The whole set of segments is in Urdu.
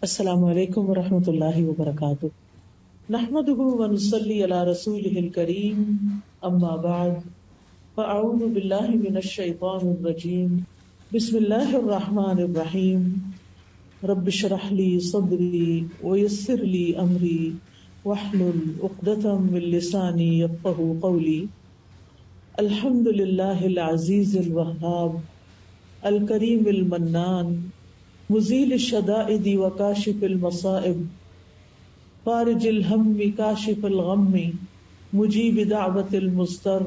السلام علیکم ورحمۃ اللہ وبرکاتہ۔ نحمده ونصلی علی رسوله الکریم، اما بعد فاعوذ باللہ من الشیطان الرجیم، بسم اللہ الرحمن الرحیم۔ رب اشرح لی صدری ویسر لی امری واحلل عقدۃ من لسانی یفقهوا قولی۔ الحمد للہ العزیز الوہاب الکریم المنان، مزیل الشدائد وکاشف المصائب، فارج الہم کاشف الغم، مجیب دعوت المضطر،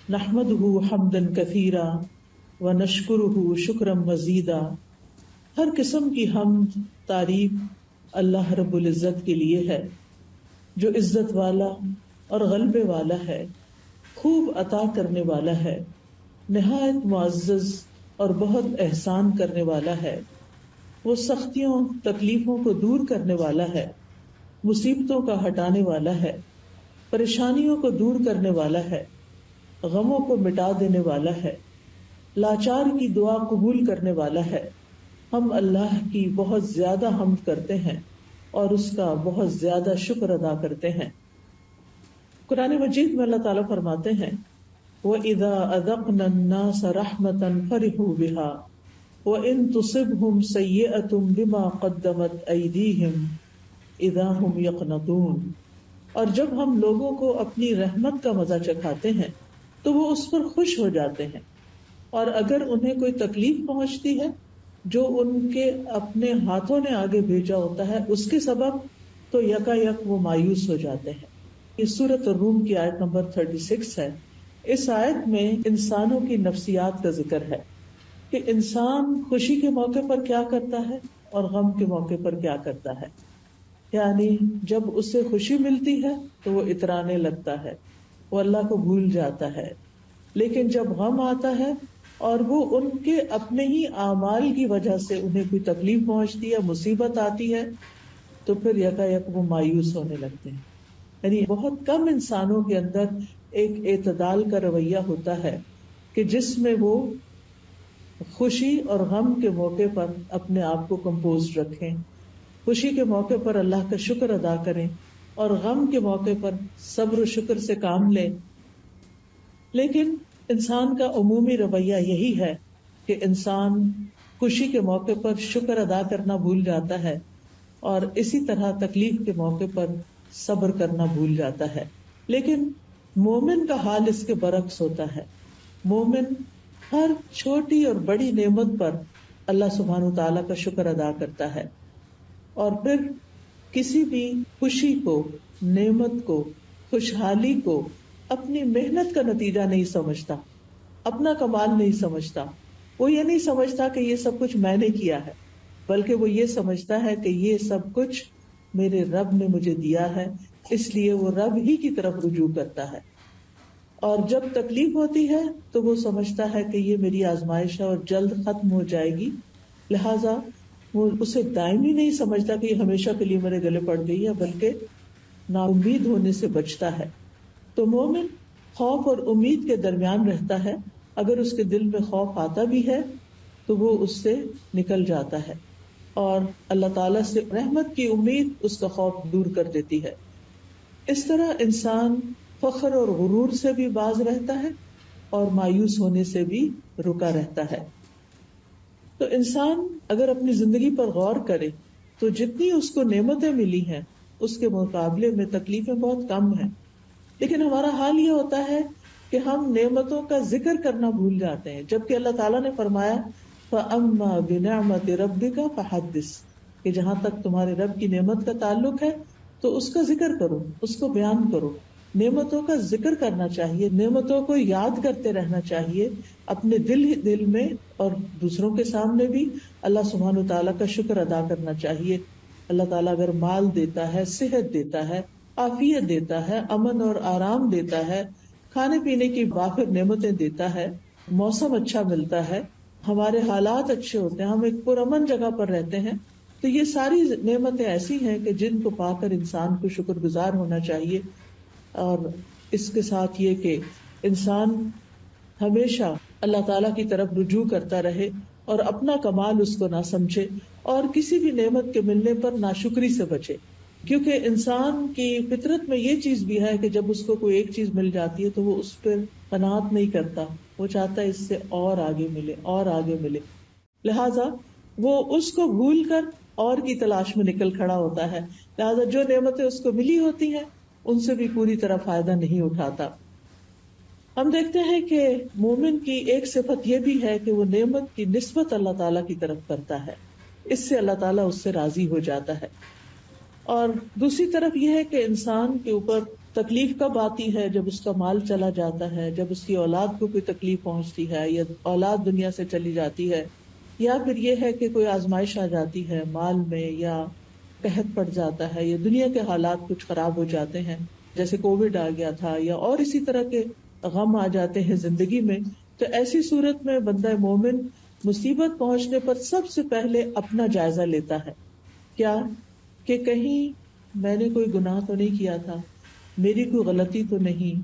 نحمدہ حمدا کثیرا ونشکرہ شکرا مزیدا۔ ہر قسم کی حمد تعریف اللہ رب العزت کے لیے ہے جو عزت والا اور غلبے والا ہے، خوب عطا کرنے والا ہے، نہایت معزز اور بہت احسان کرنے والا ہے۔ وہ سختیوں تکلیفوں کو دور کرنے والا ہے، مصیبتوں کا ہٹانے والا ہے، پریشانیوں کو دور کرنے والا ہے، غموں کو مٹا دینے والا ہے، لاچار کی دعا قبول کرنے والا ہے۔ ہم اللہ کی بہت زیادہ حمد کرتے ہیں اور اس کا بہت زیادہ شکر ادا کرتے ہیں۔ قرآن مجید میں اللہ تعالیٰ فرماتے ہیں وَإِذَا أَذَقْنَا النَّاسَ رَحْمَةً فَرِحُوا بِهَا وَإِن تُصِبْهُمْ سَيِّئَةٌ بِمَا قَدَّمَتْ أَيْدِيهِمْ إِذَا هُمْ يَقْنَطُونَ۔ اور جب ہم لوگوں کو اپنی رحمت کا مزہ چکھاتے ہیں تو وہ اس پر خوش ہو جاتے ہیں، اور اگر انہیں کوئی تکلیف پہنچتی ہے جو ان کے اپنے ہاتھوں نے آگے بھیجا ہوتا ہے اس کے سبب، تو یکا یک وہ مایوس ہو جاتے ہیں۔ یہ سورۃ الروم کی آیت نمبر 36 ہے۔ اس آیت میں انسانوں کی نفسیات کا ذکر ہے کہ انسان خوشی کے موقع پر کیا کرتا ہے اور غم کے موقع پر کیا کرتا ہے۔ یعنی جب اسے خوشی ملتی ہے تو وہ اترانے لگتا ہے، وہ اللہ کو بھول جاتا ہے، لیکن جب غم آتا ہے اور وہ ان کے اپنے ہی اعمال کی وجہ سے انہیں کوئی تکلیف پہنچتی ہے، مصیبت آتی ہے، تو پھر یکا یک وہ مایوس ہونے لگتے ہیں۔ یعنی بہت کم انسانوں کے اندر ایک اعتدال کا رویہ ہوتا ہے کہ جس میں وہ خوشی اور غم کے موقع پر اپنے آپ کو کمپوز رکھیں، خوشی کے موقع پر اللہ کا شکر ادا کریں اور غم کے موقع پر صبر و شکر سے کام لیں۔ لیکن انسان کا عمومی رویہ یہی ہے کہ انسان خوشی کے موقع پر شکر ادا کرنا بھول جاتا ہے اور اسی طرح تکلیف کے موقع پر صبر کرنا بھول جاتا ہے۔ لیکن مومن کا حال اس کے برعکس ہوتا ہے۔ مومن ہر چھوٹی اور بڑی نعمت پر اللہ سبحانہ وتعالیٰ کا شکر ادا کرتا ہے، اور پھر کسی بھی خوشی کو، نعمت کو، خوشحالی کو اپنی محنت کا نتیجہ نہیں سمجھتا، اپنا کمال نہیں سمجھتا۔ وہ یہ نہیں سمجھتا کہ یہ سب کچھ میں نے کیا ہے، بلکہ وہ یہ سمجھتا ہے کہ یہ سب کچھ میرے رب نے مجھے دیا ہے، اس لیے وہ رب ہی کی طرف رجوع کرتا ہے۔ اور جب تکلیف ہوتی ہے تو وہ سمجھتا ہے کہ یہ میری آزمائش ہے اور جلد ختم ہو جائے گی، لہذا وہ اسے دائمی نہیں سمجھتا کہ یہ ہمیشہ کے لیے میرے گلے پڑ گئی ہے، بلکہ نا امید ہونے سے بچتا ہے۔ تو مومن خوف اور امید کے درمیان رہتا ہے۔ اگر اس کے دل میں خوف آتا بھی ہے تو وہ اس سے نکل جاتا ہے، اور اللہ تعالیٰ سے رحمت کی امید اس کا خوف دور کر دیتی ہے۔ اس طرح انسان فخر اور غرور سے بھی باز رہتا ہے اور مایوس ہونے سے بھی رکا رہتا ہے۔ تو انسان اگر اپنی زندگی پر غور کرے تو جتنی اس کو نعمتیں ملی ہیں اس کے مقابلے میں تکلیفیں بہت کم ہیں، لیکن ہمارا حال یہ ہوتا ہے کہ ہم نعمتوں کا ذکر کرنا بھول جاتے ہیں، جبکہ اللہ تعالیٰ نے فرمایا فَأَمَّا بِنِعْمَةِ رَبِّكَ فَحَدِّثْ، کہ جہاں تک تمہارے رب کی نعمت کا تعلق ہے تو اس کا ذکر کرو، اس کو بیان کرو۔ نعمتوں کا ذکر کرنا چاہیے، نعمتوں کو یاد کرتے رہنا چاہیے، اپنے دل میں اور دوسروں کے سامنے بھی اللہ سبحانہ وتعالیٰ کا شکر ادا کرنا چاہیے۔ اللہ تعالیٰ اگر مال دیتا ہے، صحت دیتا ہے، عافیت دیتا ہے، امن اور آرام دیتا ہے، کھانے پینے کی وافر نعمتیں دیتا ہے، موسم اچھا ملتا ہے، ہمارے حالات اچھے ہوتے ہیں، ہم ایک پرامن جگہ پر رہتے ہیں، تو یہ ساری نعمتیں ایسی ہیں کہ جن کو پا کر انسان کو شکر گزار ہونا چاہیے۔ اور اس کے ساتھ یہ کہ انسان ہمیشہ اللہ تعالیٰ کی طرف رجوع کرتا رہے اور اپنا کمال اس کو نہ سمجھے، اور کسی بھی نعمت کے ملنے پر ناشکری سے بچے، کیونکہ انسان کی فطرت میں یہ چیز بھی ہے کہ جب اس کو کوئی ایک چیز مل جاتی ہے تو وہ اس پر قناعت نہیں کرتا، وہ چاہتا ہے اس سے اور آگے ملے اور آگے ملے، لہذا وہ اس کو بھول کر اور کی تلاش میں نکل کھڑا ہوتا ہے، لہذا جو نعمتیں اس کو ملی ہوتی ہیں ان سے بھی پوری طرح فائدہ نہیں اٹھاتا۔ ہم دیکھتے ہیں کہ مومن کی ایک صفت یہ بھی ہے کہ وہ نعمت کی نسبت اللہ تعالیٰ کی طرف کرتا ہے، اس سے اللہ تعالیٰ اس سے راضی ہو جاتا ہے۔ اور دوسری طرف یہ ہے کہ انسان کے اوپر تکلیف کب آتی ہے؟ جب اس کا مال چلا جاتا ہے، جب اس کی اولاد کو کوئی تکلیف پہنچتی ہے، یا اولاد دنیا سے چلی جاتی ہے، یا پھر یہ ہے کہ کوئی آزمائش آ جاتی ہے مال میں، یا قحط پڑ جاتا ہے، یا دنیا کے حالات کچھ خراب ہو جاتے ہیں جیسے کووڈ آ گیا تھا، یا اور اسی طرح کے غم آ جاتے ہیں زندگی میں، تو ایسی صورت میں بندہ مومن مصیبت پہنچنے پر سب سے پہلے اپنا جائزہ لیتا ہے، کیا کہ کہیں میں نے کوئی گناہ تو نہیں کیا تھا، میری کوئی غلطی تو نہیں۔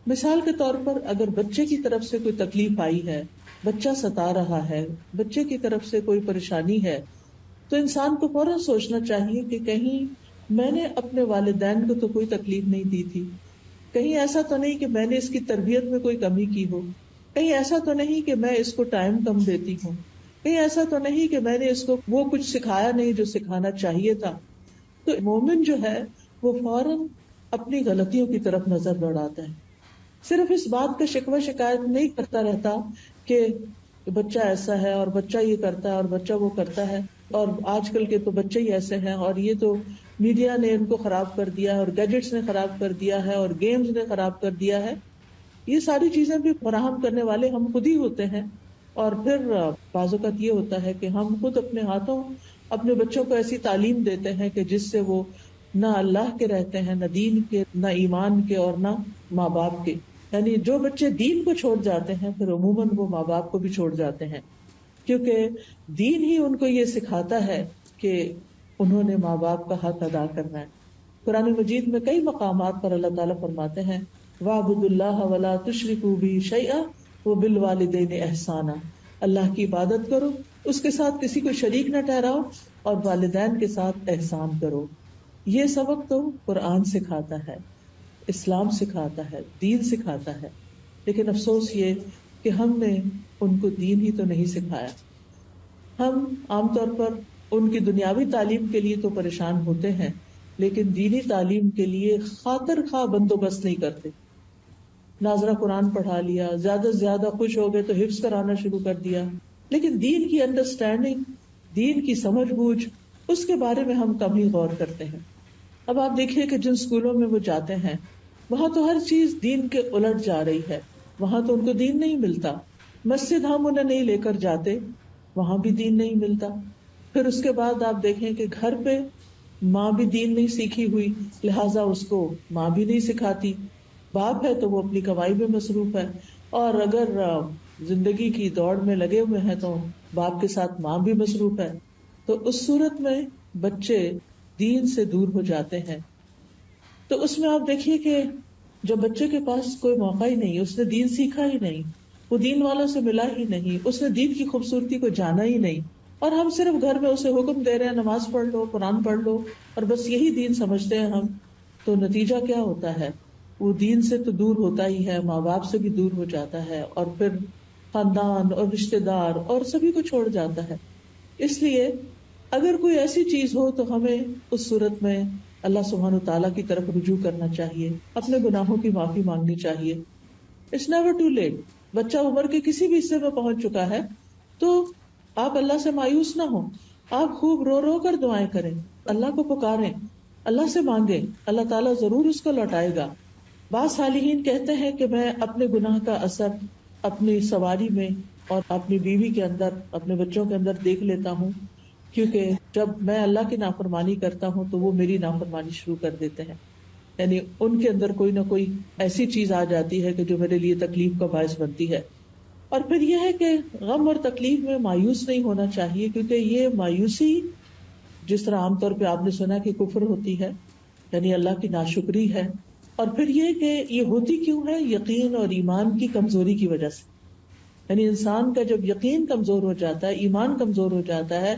مثال کے طور پر اگر بچے کی طرف سے کوئی تکلیف آئی ہے، بچہ ستا رہا ہے، بچے کی طرف سے کوئی پریشانی ہے، تو انسان کو فوراً سوچنا چاہیے کہ کہیں میں نے اپنے والدین کو تو کوئی تکلیف نہیں دی تھی، کہیں ایسا تو نہیں کہ میں نے اس کی تربیت میں کوئی کمی کی ہو، کہیں ایسا تو نہیں کہ میں اس کو ٹائم کم دیتی ہوں، کہیں ایسا تو نہیں کہ میں نے اس کو وہ کچھ سکھایا نہیں جو سکھانا چاہیے تھا۔ تو مومن جو ہے وہ فوراً اپنی غلطیوں کی طرف نظر دوڑاتا ہے، صرف اس بات کا شکوہ شکایت نہیں کرتا رہتا کہ بچہ ایسا ہے اور بچہ یہ کرتا ہے اور بچہ وہ کرتا ہے، اور آج کل کے تو بچے ہی ایسے ہیں، اور یہ تو میڈیا نے ان کو خراب کر دیا ہے، اور گیجٹس نے خراب کر دیا ہے، اور گیمز نے خراب کر دیا ہے۔ یہ ساری چیزیں بھی فراہم کرنے والے ہم خود ہی ہوتے ہیں، اور پھر بعض اوقات یہ ہوتا ہے کہ ہم خود اپنے ہاتھوں اپنے بچوں کو ایسی تعلیم دیتے ہیں کہ جس سے وہ نہ اللہ کے رہتے ہیں، نہ دین کے، نہ ایمان کے، اور نہ ماں باپ کے۔ یعنی جو بچے دین کو چھوڑ جاتے ہیں پھر عموماً وہ ماں باپ کو بھی چھوڑ جاتے ہیں، کیونکہ دین ہی ان کو یہ سکھاتا ہے کہ انہوں نے ماں باپ کا حق ادا کرنا ہے۔ قرآن مجید میں کئی مقامات پر اللہ تعالیٰ فرماتے ہیں وَاعْبُدُوا اللَّهَ وَلَا تُشْرِكُوا بِهِ شَيْئًا وَبِالْوَالِدَيْنِ إِحْسَانًا، اللہ کی عبادت کرو، اس کے ساتھ کسی کو شریک نہ ٹھہراؤ، اور والدین کے ساتھ احسان کرو۔ یہ سبق تو قرآن سکھاتا ہے، اسلام سکھاتا ہے، دین سکھاتا ہے، لیکن افسوس یہ کہ ہم نے ان کو دین ہی تو نہیں سکھایا۔ ہم عام طور پر ان کی دنیاوی تعلیم کے لیے تو پریشان ہوتے ہیں، لیکن دینی تعلیم کے لیے خاطر خواہ بندوبست نہیں کرتے۔ ناظرہ قرآن پڑھا لیا، زیادہ سے زیادہ خوش ہو گئے تو حفظ کرانا شروع کر دیا، لیکن دین کی انڈرسٹینڈنگ، دین کی سمجھ بوجھ، اس کے بارے میں ہم کم ہی غور کرتے ہیں۔ اب آپ دیکھیے کہ جن اسکولوں میں وہ جاتے ہیں وہاں تو ہر چیز دین کے الٹ جا رہی ہے، وہاں تو ان کو دین نہیں ملتا۔ مسجد ہم انہیں نہیں لے کر جاتے، وہاں بھی دین نہیں ملتا۔ پھر اس کے بعد آپ دیکھیں کہ گھر پہ ماں بھی دین نہیں سیکھی ہوئی، لہٰذا اس کو ماں بھی نہیں سکھاتی، باپ ہے تو وہ اپنی کمائی میں مصروف ہے، اور اگر زندگی کی دوڑ میں لگے ہوئے ہیں تو باپ کے ساتھ ماں بھی مصروف ہے، تو اس صورت میں بچے دین سے دور ہو جاتے ہیں۔ تو اس میں آپ دیکھیے کہ جب بچے کے پاس کوئی موقع ہی نہیں، اس نے دین سیکھا ہی نہیں، وہ دین والوں سے ملا ہی نہیں، اس نے دین کی خوبصورتی کو جانا ہی نہیں، اور ہم صرف گھر میں اسے حکم دے رہے ہیں نماز پڑھ لو، قرآن پڑھ لو، اور بس یہی دین سمجھتے ہیں ہم، تو نتیجہ کیا ہوتا ہے؟ وہ دین سے تو دور ہوتا ہی ہے، ماں باپ سے بھی دور ہو جاتا ہے، اور پھر خاندان اور رشتے دار اور سبھی کو چھوڑ جاتا ہے۔ اس لیے اگر کوئی ایسی چیز ہو تو ہمیں اس صورت میں اللہ سبحانہ تعالیٰ کی طرف رجوع کرنا چاہیے، اپنے گناہوں کی معافی مانگنی چاہیے۔ It's never too late. بچہ عمر کے کسی بھی حصے میں پہنچ چکا ہے تو آپ اللہ سے مایوس نہ ہوں، آپ خوب رو رو کر دعائیں کریں، اللہ کو پکاریں، اللہ سے مانگیں، اللہ تعالیٰ ضرور اس کو لوٹائے گا۔ بعض صالحین کہتے ہیں کہ میں اپنے گناہ کا اثر اپنی سواری میں اور اپنی بیوی کے اندر، اپنے بچوں کے اندر دیکھ لیتا ہوں، کیونکہ جب میں اللہ کی نافرمانی کرتا ہوں تو وہ میری نافرمانی شروع کر دیتے ہیں، یعنی ان کے اندر کوئی نہ کوئی ایسی چیز آ جاتی ہے کہ جو میرے لیے تکلیف کا باعث بنتی ہے۔ اور پھر یہ ہے کہ غم اور تکلیف میں مایوس نہیں ہونا چاہیے، کیونکہ یہ مایوسی جس طرح عام طور پہ آپ نے سنا کہ کفر ہوتی ہے، یعنی اللہ کی ناشکری ہے، اور پھر یہ کہ یہ ہوتی کیوں ہے؟ یقین اور ایمان کی کمزوری کی وجہ سے۔ یعنی انسان کا جب یقین کمزور ہو جاتا ہے، ایمان کمزور ہو جاتا ہے،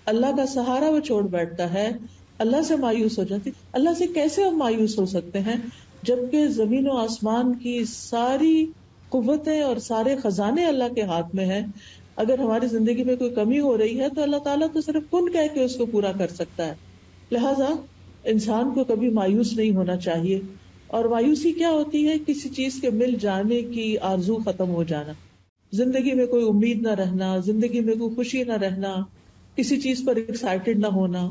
اللہ کا سہارا وہ چھوڑ بیٹھتا ہے، اللہ سے مایوس ہو جاتی. اللہ سے کیسے ہم مایوس ہو سکتے ہیں جبکہ زمین و آسمان کی ساری قوتیں اور سارے خزانے اللہ کے ہاتھ میں ہیں. اگر ہماری زندگی میں کوئی کمی ہو رہی ہے تو اللہ تعالیٰ تو صرف کن کہہ کے اس کو پورا کر سکتا ہے. لہذا انسان کو کبھی مایوس نہیں ہونا چاہیے. اور مایوسی کیا ہوتی ہے؟ کسی چیز کے مل جانے کی آرزو ختم ہو جانا، زندگی میں کوئی امید نہ رہنا، زندگی میں کوئی خوشی نہ رہنا، کسی چیز پر ایکسائٹیڈ نہ ہونا.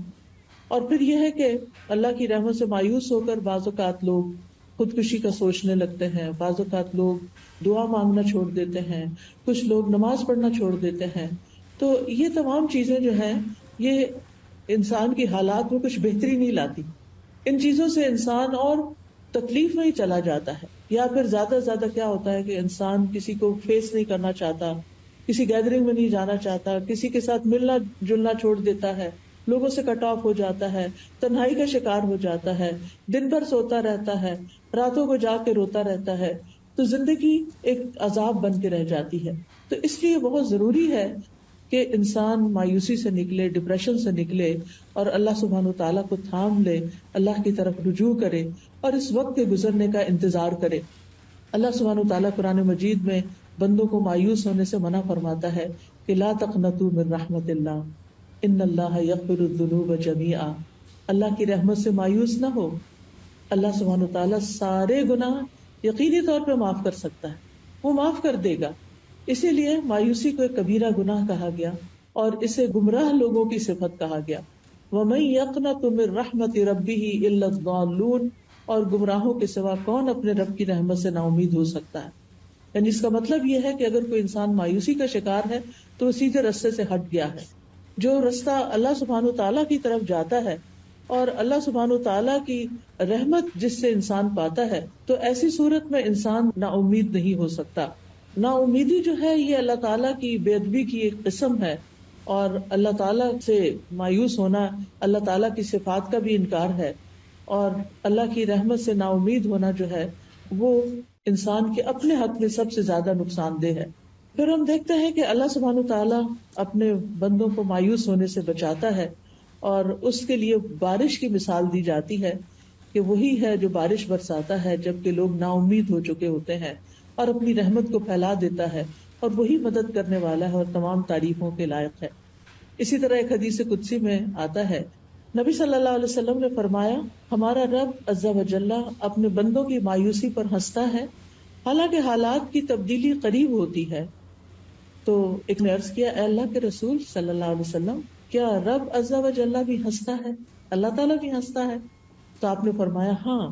اور پھر یہ ہے کہ اللہ کی رحمت سے مایوس ہو کر بعض اوقات لوگ خودکشی کا سوچنے لگتے ہیں، بعض اوقات لوگ دعا مانگنا چھوڑ دیتے ہیں، کچھ لوگ نماز پڑھنا چھوڑ دیتے ہیں. تو یہ تمام چیزیں جو ہیں یہ انسان کی حالات میں کچھ بہتری نہیں لاتی. ان چیزوں سے انسان اور تکلیف میں ہی چلا جاتا ہے. یا پھر زیادہ سے زیادہ کیا ہوتا ہے کہ انسان کسی کو فیس نہیں کرنا چاہتا، کسی گیدرنگ میں نہیں جانا چاہتا، کسی کے ساتھ ملنا جلنا چھوڑ دیتا ہے، لوگوں سے کٹ آف ہو جاتا ہے، تنہائی کا شکار ہو جاتا ہے، دن بھر سوتا رہتا ہے، راتوں کو جا کے روتا رہتا ہے. تو زندگی ایک عذاب بن کے رہ جاتی ہے. تو اس لیے بہت ضروری ہے کہ انسان مایوسی سے نکلے، ڈپریشن سے نکلے اور اللہ سبحانہ و تعالیٰ کو تھام لے، اللہ کی طرف رجوع کرے اور اس وقت کے گزرنے کا انتظار کرے. اللہ سبحانہ و تعالیٰ قرآن مجید میں بندوں کو مایوس ہونے سے منع فرماتا ہے کہ لا تقنطوا من رحمت اللہ ان اللہ یغفر الذنوب جمیعا. اللہ کی رحمت سے مایوس نہ ہو. اللہ سبحانہ و تعالیٰ سارے گناہ یقینی طور پہ معاف کر سکتا ہے، وہ معاف کر دے گا. اسی لیے مایوسی کو ایک کبیرہ گناہ کہا گیا اور اسے گمراہ لوگوں کی صفت کہا گیا. وَمَن يَقْنَطُ مِن رَحْمَتِ رَبِّهِ إِلَّا الضَّالُّونَ. اور گمراہوں کے سوا کون اپنے رب کی رحمت سے نا امید ہو سکتا ہے. یعنی اس کا مطلب یہ ہے کہ اگر کوئی انسان مایوسی کا شکار ہے تو وہ سیدھے رستے سے ہٹ گیا ہے. جو رستہ اللہ سبحانہ تعالیٰ کی طرف جاتا ہے اور اللہ سبحانہ تعالیٰ کی رحمت جس سے انسان پاتا ہے، تو ایسی صورت میں انسان نا امید نہیں ہو سکتا. نا امیدی جو ہے یہ اللہ تعالیٰ کی بے ادبی کی ایک قسم ہے، اور اللہ تعالیٰ سے مایوس ہونا اللہ تعالیٰ کی صفات کا بھی انکار ہے. اور اللہ کی رحمت سے نا امید ہونا جو ہے وہ انسان کے اپنے حق میں سب سے زیادہ نقصان دہ ہے. پھر ہم دیکھتے ہیں کہ اللہ سبحانہ تعالیٰ اپنے بندوں کو مایوس ہونے سے بچاتا ہے، اور اس کے لیے بارش کی مثال دی جاتی ہے کہ وہی ہے جو بارش برساتا ہے جبکہ لوگ نا امید ہو چکے ہوتے ہیں، اور اپنی رحمت کو پھیلا دیتا ہے، اور وہی مدد کرنے والا ہے اور تمام تعریفوں کے لائق ہے. اسی طرح ایک حدیث قدسی میں آتا ہے، نبی صلی اللہ علیہ وسلم نے فرمایا، ہمارا رب عز و جل اپنے بندوں کی مایوسی پر ہنستا ہے حالانکہ حالات کی تبدیلی قریب ہوتی ہے. تو ایک نے عرض کیا، اے اللہ کے رسول صلی اللہ علیہ وسلم، کیا رب عز و جل بھی ہنستا ہے؟ اللہ تعالیٰ بھی ہنستا ہے؟ تو آپ نے فرمایا ہاں.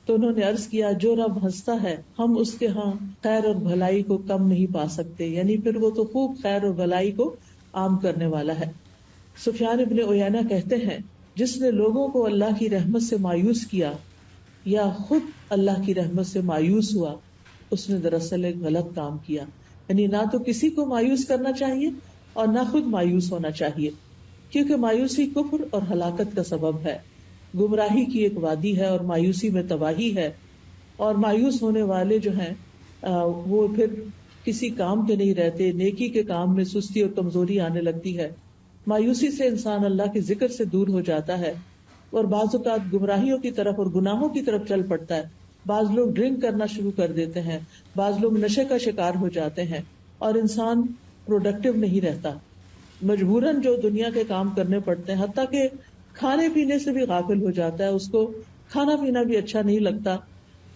تو انہوں نے عرض کیا، جو رب ہنستا ہے ہم اس کے ہاں خیر اور بھلائی کو کم نہیں پا سکتے، یعنی پھر وہ تو خوب خیر اور بھلائی کو عام کرنے والا ہے. سفیان ابن عیینہ کہتے ہیں، جس نے لوگوں کو اللہ کی رحمت سے مایوس کیا یا خود اللہ کی رحمت سے مایوس ہوا، اس نے دراصل ایک غلط کام کیا. یعنی نہ تو کسی کو مایوس کرنا چاہیے اور نہ خود مایوس ہونا چاہیے، کیونکہ مایوسی کفر اور ہلاکت کا سبب ہے، گمراہی کی ایک وادی ہے اور مایوسی میں تباہی ہے. اور مایوس ہونے والے جو ہیں وہ پھر کسی کام کے نہیں رہتے، نیکی کے کام میں سستی اور کمزوری آنے لگتی ہے. مایوسی سے انسان اللہ کے ذکر سے دور ہو جاتا ہے اور بعض اوقات گمراہیوں کی طرف اور گناہوں کی طرف چل پڑتا ہے. بعض لوگ ڈرنک کرنا شروع کر دیتے ہیں، بعض لوگ نشے کا شکار ہو جاتے ہیں، اور انسان پروڈکٹیو نہیں رہتا. مجبوراً جو دنیا کے کام کرنے پڑتے ہیں، حتیٰ کہ کھانے پینے سے بھی غافل ہو جاتا ہے، اس کو کھانا پینا بھی اچھا نہیں لگتا،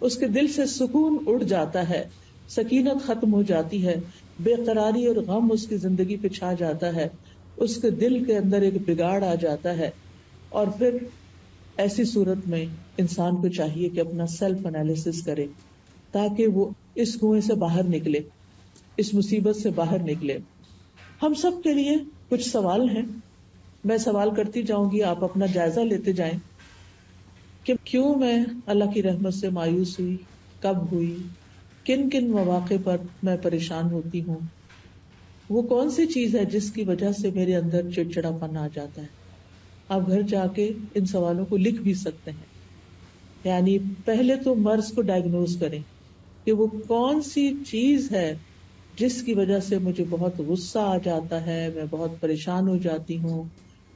اس کے دل سے سکون اڑ جاتا ہے، سکینت ختم ہو جاتی ہے، بے قراری اور غم اس کی زندگی پہ چھا جاتا ہے، اس کے دل کے اندر ایک بگاڑ آ جاتا ہے. اور پھر ایسی صورت میں انسان کو چاہیے کہ اپنا سیلف انالیسس کرے تاکہ وہ اس کنویں سے باہر نکلے، اس مصیبت سے باہر نکلے. ہم سب کے لیے کچھ سوال ہیں، میں سوال کرتی جاؤں گی، آپ اپنا جائزہ لیتے جائیں کہ کیوں میں اللہ کی رحمت سے مایوس ہوئی، کب ہوئی، کن کن مواقع پر میں پریشان ہوتی ہوں، وہ کون سی چیز ہے جس کی وجہ سے میرے اندر چڑچڑا پن آ جاتا ہے. آپ گھر جا کے ان سوالوں کو لکھ بھی سکتے ہیں. یعنی پہلے تو مرض کو ڈائگنوز کریں کہ وہ کون سی چیز ہے جس کی وجہ سے مجھے بہت غصہ آ جاتا ہے، میں بہت پریشان ہو جاتی ہوں،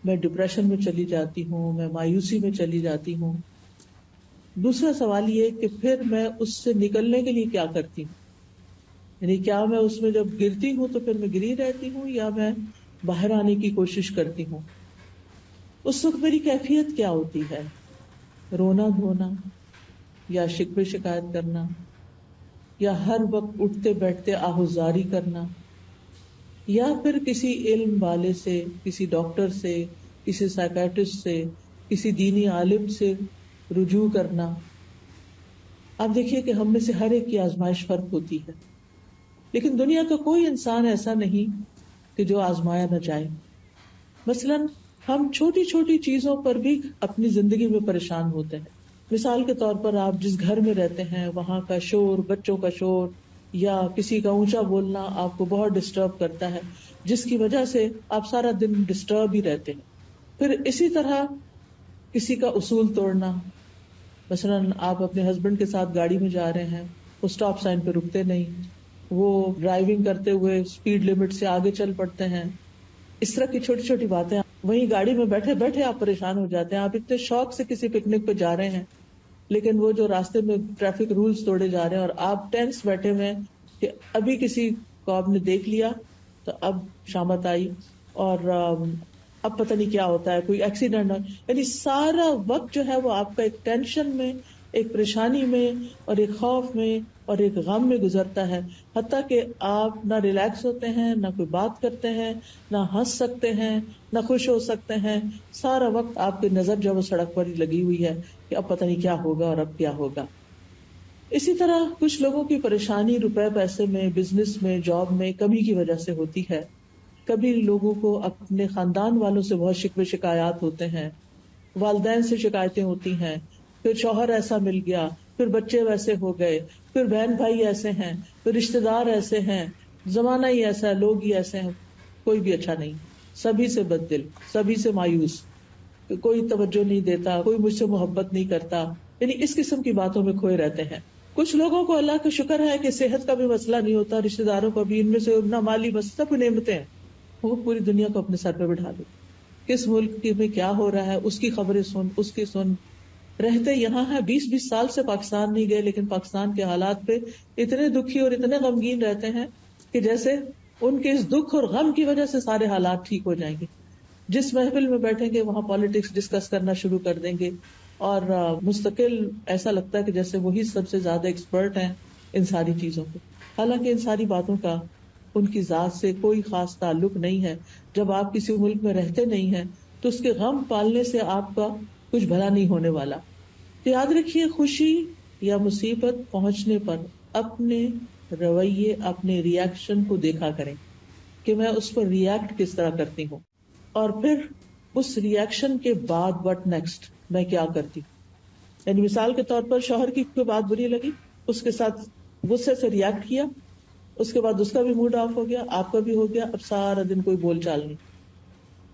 میں ڈپریشن میں چلی جاتی ہوں، میں مایوسی میں چلی جاتی ہوں. دوسرا سوال یہ کہ پھر میں اس سے نکلنے کے لیے کیا کرتی ہوں، یعنی کیا میں اس میں جب گرتی ہوں تو پھر میں گری رہتی ہوں یا میں باہر آنے کی کوشش کرتی ہوں. اس وقت میری کیفیت کیا ہوتی ہے؟ رونا دھونا، یا شکوے شکایت کرنا، یا ہر وقت اٹھتے بیٹھتے آہوزاری کرنا، یا پھر کسی علم والے سے، کسی ڈاکٹر سے، کسی سائیکیٹرسٹ سے، کسی دینی عالم سے رجوع کرنا. آپ دیکھیے کہ ہم میں سے ہر ایک کی آزمائش فرق ہوتی ہے، لیکن دنیا کا کوئی انسان ایسا نہیں کہ جو آزمایا نہ جائے. مثلاً ہم چھوٹی چھوٹی چیزوں پر بھی اپنی زندگی میں پریشان ہوتے ہیں. مثال کے طور پر آپ جس گھر میں رہتے ہیں وہاں کا شور، بچوں کا شور یا کسی کا اونچا بولنا آپ کو بہت ڈسٹرب کرتا ہے، جس کی وجہ سے آپ سارا دن ڈسٹرب ہی رہتے ہیں. پھر اسی طرح کسی کا اصول توڑنا، مثلاً آپ اپنے ہسبینڈ کے ساتھ گاڑی میں جا رہے ہیں، وہ اسٹاپ سائن پہ رکتے نہیں، وہ ڈرائیونگ کرتے ہوئے اسپیڈ لمٹ سے آگے چل پڑتے ہیں. اس طرح کی چھوٹی چھوٹی باتیں. وہیں گاڑی میں بیٹھے بیٹھے آپ پریشان ہو جاتے ہیں، آپ اتنے شوق سے کسی پکنک پہ جا رہے ہیں لیکن وہ جو راستے میں ٹریفک رولز توڑے جا رہے ہیں اور آپ ٹینس بیٹھے ہوئے ہیں کہ ابھی کسی کو آپ نے دیکھ لیا تو اب شامت آئی اور اب پتہ نہیں کیا ہوتا ہے، کوئی ایکسیڈنٹ. یعنی سارا وقت جو ہے وہ آپ کا ایک ٹینشن میں، ایک پریشانی میں اور ایک خوف میں اور ایک غم میں گزرتا ہے، حتیٰ کہ آپ نہ ریلیکس ہوتے ہیں، نہ کوئی بات کرتے ہیں، نہ ہنس سکتے ہیں، نہ خوش ہو سکتے ہیں. سارا وقت آپ کی نظر جو وہ سڑک پر ہی لگی ہوئی ہے کہ اب پتہ نہیں کیا ہوگا اور اب کیا ہوگا. اسی طرح کچھ لوگوں کی پریشانی روپے پیسے میں، بزنس میں، جاب میں کمی کی وجہ سے ہوتی ہے. کبھی لوگوں کو اپنے خاندان والوں سے بہت شکوے شکایات ہوتے ہیں، والدین سے شکایتیں ہوتی ہیں، پھر شوہر ایسا مل گیا، پھر بچے ویسے ہو گئے، پھر بہن بھائی ایسے ہیں، پھر رشتے دار ایسے ہیں، زمانہ ہی ایسا ہے، لوگ ہی ایسے ہیں. کوئی بھی اچھا نہیں، سبھی سے بد دل، سبھی سے مایوس، کوئی توجہ نہیں دیتا، کوئی مجھ سے محبت نہیں کرتا. یعنی اس قسم کی باتوں میں کھوئے رہتے ہیں. کچھ لوگوں کو اللہ کا شکر ہے کہ صحت کا بھی مسئلہ نہیں ہوتا، رشتے داروں کا بھی، ان میں سے نہ مالی بس سب نعمتیں ہیں. وہ پوری دنیا کو اپنے سر پہ بٹھا دے، کس ملک میں کیا ہو رہا ہے اس کی خبریں سن، اس کی سن. رہتے یہاں ہے، 20 سال سے پاکستان نہیں گئے، لیکن پاکستان کے حالات پہ اتنے دکھی اور اتنے غمگین رہتے ہیں کہ جیسے ان کے اس دکھ اور غم کی وجہ سے سارے حالات ٹھیک ہو جائیں گے. جس محفل میں بیٹھیں گے وہاں پالیٹکس ڈسکس کرنا شروع کر دیں گے اور مستقل ایسا لگتا ہے کہ جیسے وہی سب سے زیادہ ایکسپرٹ ہیں ان ساری چیزوں پہ. حالانکہ ان ساری باتوں کا ان کی ذات سے کوئی خاص تعلق نہیں ہے. جب آپ کسی ملک میں رہتے نہیں ہیں تو اس کے غم پالنے سے آپ کا کچھ بھلا نہیں ہونے والا. تو یاد رکھیے، خوشی یا مصیبت پہنچنے پر اپنے رویے، اپنے ریئیکشن کو دیکھا کریں کہ میں اس پر ریئیکٹ کس طرح کرتی ہوں، اور پھر اس ریئیکشن کے بعد وٹ نیکسٹ میں کیا کرتی ہوں. یعنی مثال کے طور پر شوہر کی کوئی بات بری لگی، اس کے ساتھ غصے سے ریئیکٹ کیا، اس کے بعد اس کا بھی موڈ آف ہو گیا، آپ کا بھی ہو گیا. اب سارا دن کوئی بول چال نہیں،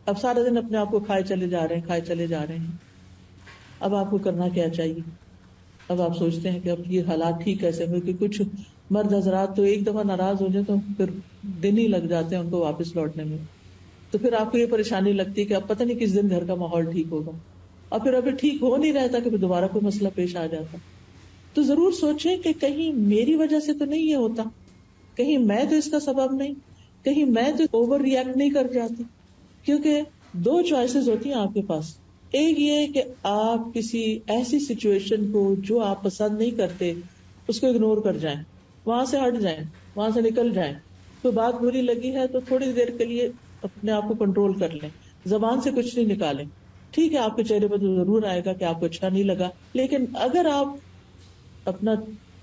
اب سارا دن اپنے آپ کو کھائے چلے جا رہے ہیں، کھائے چلے جا رہے ہیں. اب آپ کو کرنا کیا چاہیے؟ اب آپ سوچتے ہیں کہ اب یہ حالات ٹھیک کیسے ہوئے، کہ کچھ مرد حضرات تو ایک دفعہ ناراض ہو جائے تو پھر دن ہی لگ جاتے ہیں ان کو واپس لوٹنے میں. تو پھر آپ کو یہ پریشانی لگتی ہے کہ اب پتہ نہیں کس دن گھر کا ماحول ٹھیک ہوگا، اور پھر ابھی ٹھیک ہو نہیں رہتا کہ پھر دوبارہ کوئی مسئلہ پیش آ جاتا. تو ضرور سوچیں کہ کہیں میری وجہ سے تو نہیں یہ ہوتا، کہیں میں تو اس کا سبب نہیں، کہیں میں تو اوور ریئیکٹ نہیں کر جاتی. کیونکہ دو چوائسز ہوتی ہیں آپ کے پاس. ایک یہ کہ آپ کسی ایسی سچویشن کو جو آپ پسند نہیں کرتے اس کو اگنور کر جائیں، وہاں سے ہٹ جائیں، وہاں سے نکل جائیں. کوئی بات بری لگی ہے تو تھوڑی دیر کے لیے اپنے آپ کو کنٹرول کر لیں، زبان سے کچھ نہیں نکالیں. ٹھیک ہے آپ کے چہرے پر تو ضرور آئے گا کہ آپ کو اچھا نہیں لگا، لیکن اگر آپ اپنا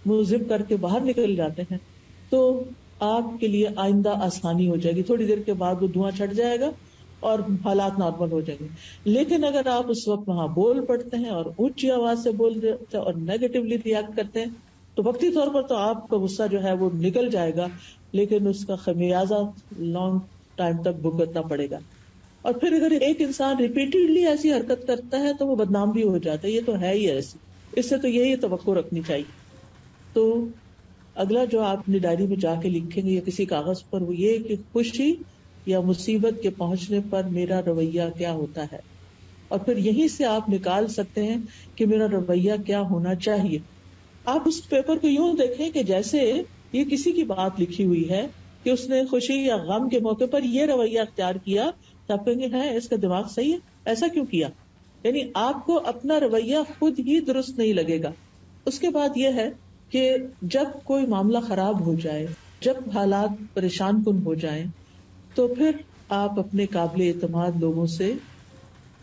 منہ زپ کر کے باہر نکل جاتے ہیں تو آپ کے لیے آئندہ آسانی ہو جائے گی. تھوڑی دیر کے بعد وہ دھواں چھٹ جائے گا اور حالات نارمل ہو جائیں گے. لیکن اگر آپ اس وقت وہاں بول پڑتے ہیں اور اونچی آواز سے بول دیتے ہیں اور نیگیٹولی ریئیکٹ کرتے ہیں تو وقتی طور پر تو آپ کا غصہ جو ہے وہ نکل جائے گا، لیکن اس کا خمیازہ لانگ ٹائم تک بھگتنا پڑے گا. اور پھر اگر ایک انسان ریپیٹڈلی ایسی حرکت کرتا ہے تو وہ بدنام بھی ہو جاتا ہے. یہ تو ہے ہی ایسی، اس سے تو یہی توقع رکھنی چاہیے. تو اگلا جو آپ اپنی ڈائری میں جا کے لکھیں گے یا کسی کاغذ پر، وہ یہ کہ خوشی یا مصیبت کے پہنچنے پر میرا رویہ کیا ہوتا ہے، اور پھر یہیں سے آپ نکال سکتے ہیں کہ میرا رویہ کیا ہونا چاہیے. آپ اس پیپر کو یوں دیکھیں کہ جیسے یہ کسی کی بات لکھی ہوئی ہے کہ اس نے خوشی یا غم کے موقع پر یہ رویہ اختیار کیا، تو آپ کہیں گے ہے اس کا دماغ صحیح ہے، ایسا کیوں کیا؟ یعنی آپ کو اپنا رویہ خود ہی درست نہیں لگے گا. اس کے بعد یہ ہے کہ جب کوئی معاملہ خراب ہو جائے، جب حالات پریشان کن ہو جائیں، تو پھر آپ اپنے قابل اعتماد لوگوں سے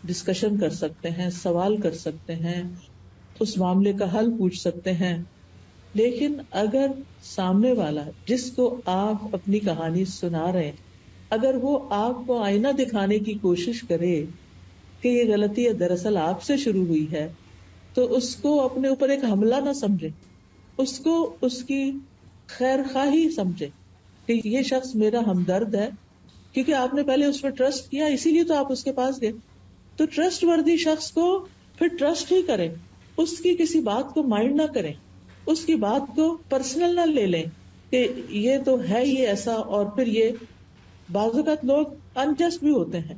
ڈسکشن کر سکتے ہیں، سوال کر سکتے ہیں، اس معاملے کا حل پوچھ سکتے ہیں. لیکن اگر سامنے والا جس کو آپ اپنی کہانی سنا رہے ہیں، اگر وہ آپ کو آئینہ دکھانے کی کوشش کرے کہ یہ غلطی دراصل آپ سے شروع ہوئی ہے، تو اس کو اپنے اوپر ایک حملہ نہ سمجھے، اس کو اس کی خیر خواہی سمجھے کہ یہ شخص میرا ہمدرد ہے، کیونکہ آپ نے پہلے اس پر ٹرسٹ کیا، اسی لیے تو آپ اس کے پاس گئے. تو ٹرسٹ وردی شخص کو پھر ٹرسٹ ہی کریں، اس کی کسی بات کو مائنڈ نہ کریں، اس کی بات کو پرسنل نہ لے لیں کہ یہ تو ہے یہ ایسا. اور پھر یہ بعض اوقات لوگ انجسٹ بھی ہوتے ہیں،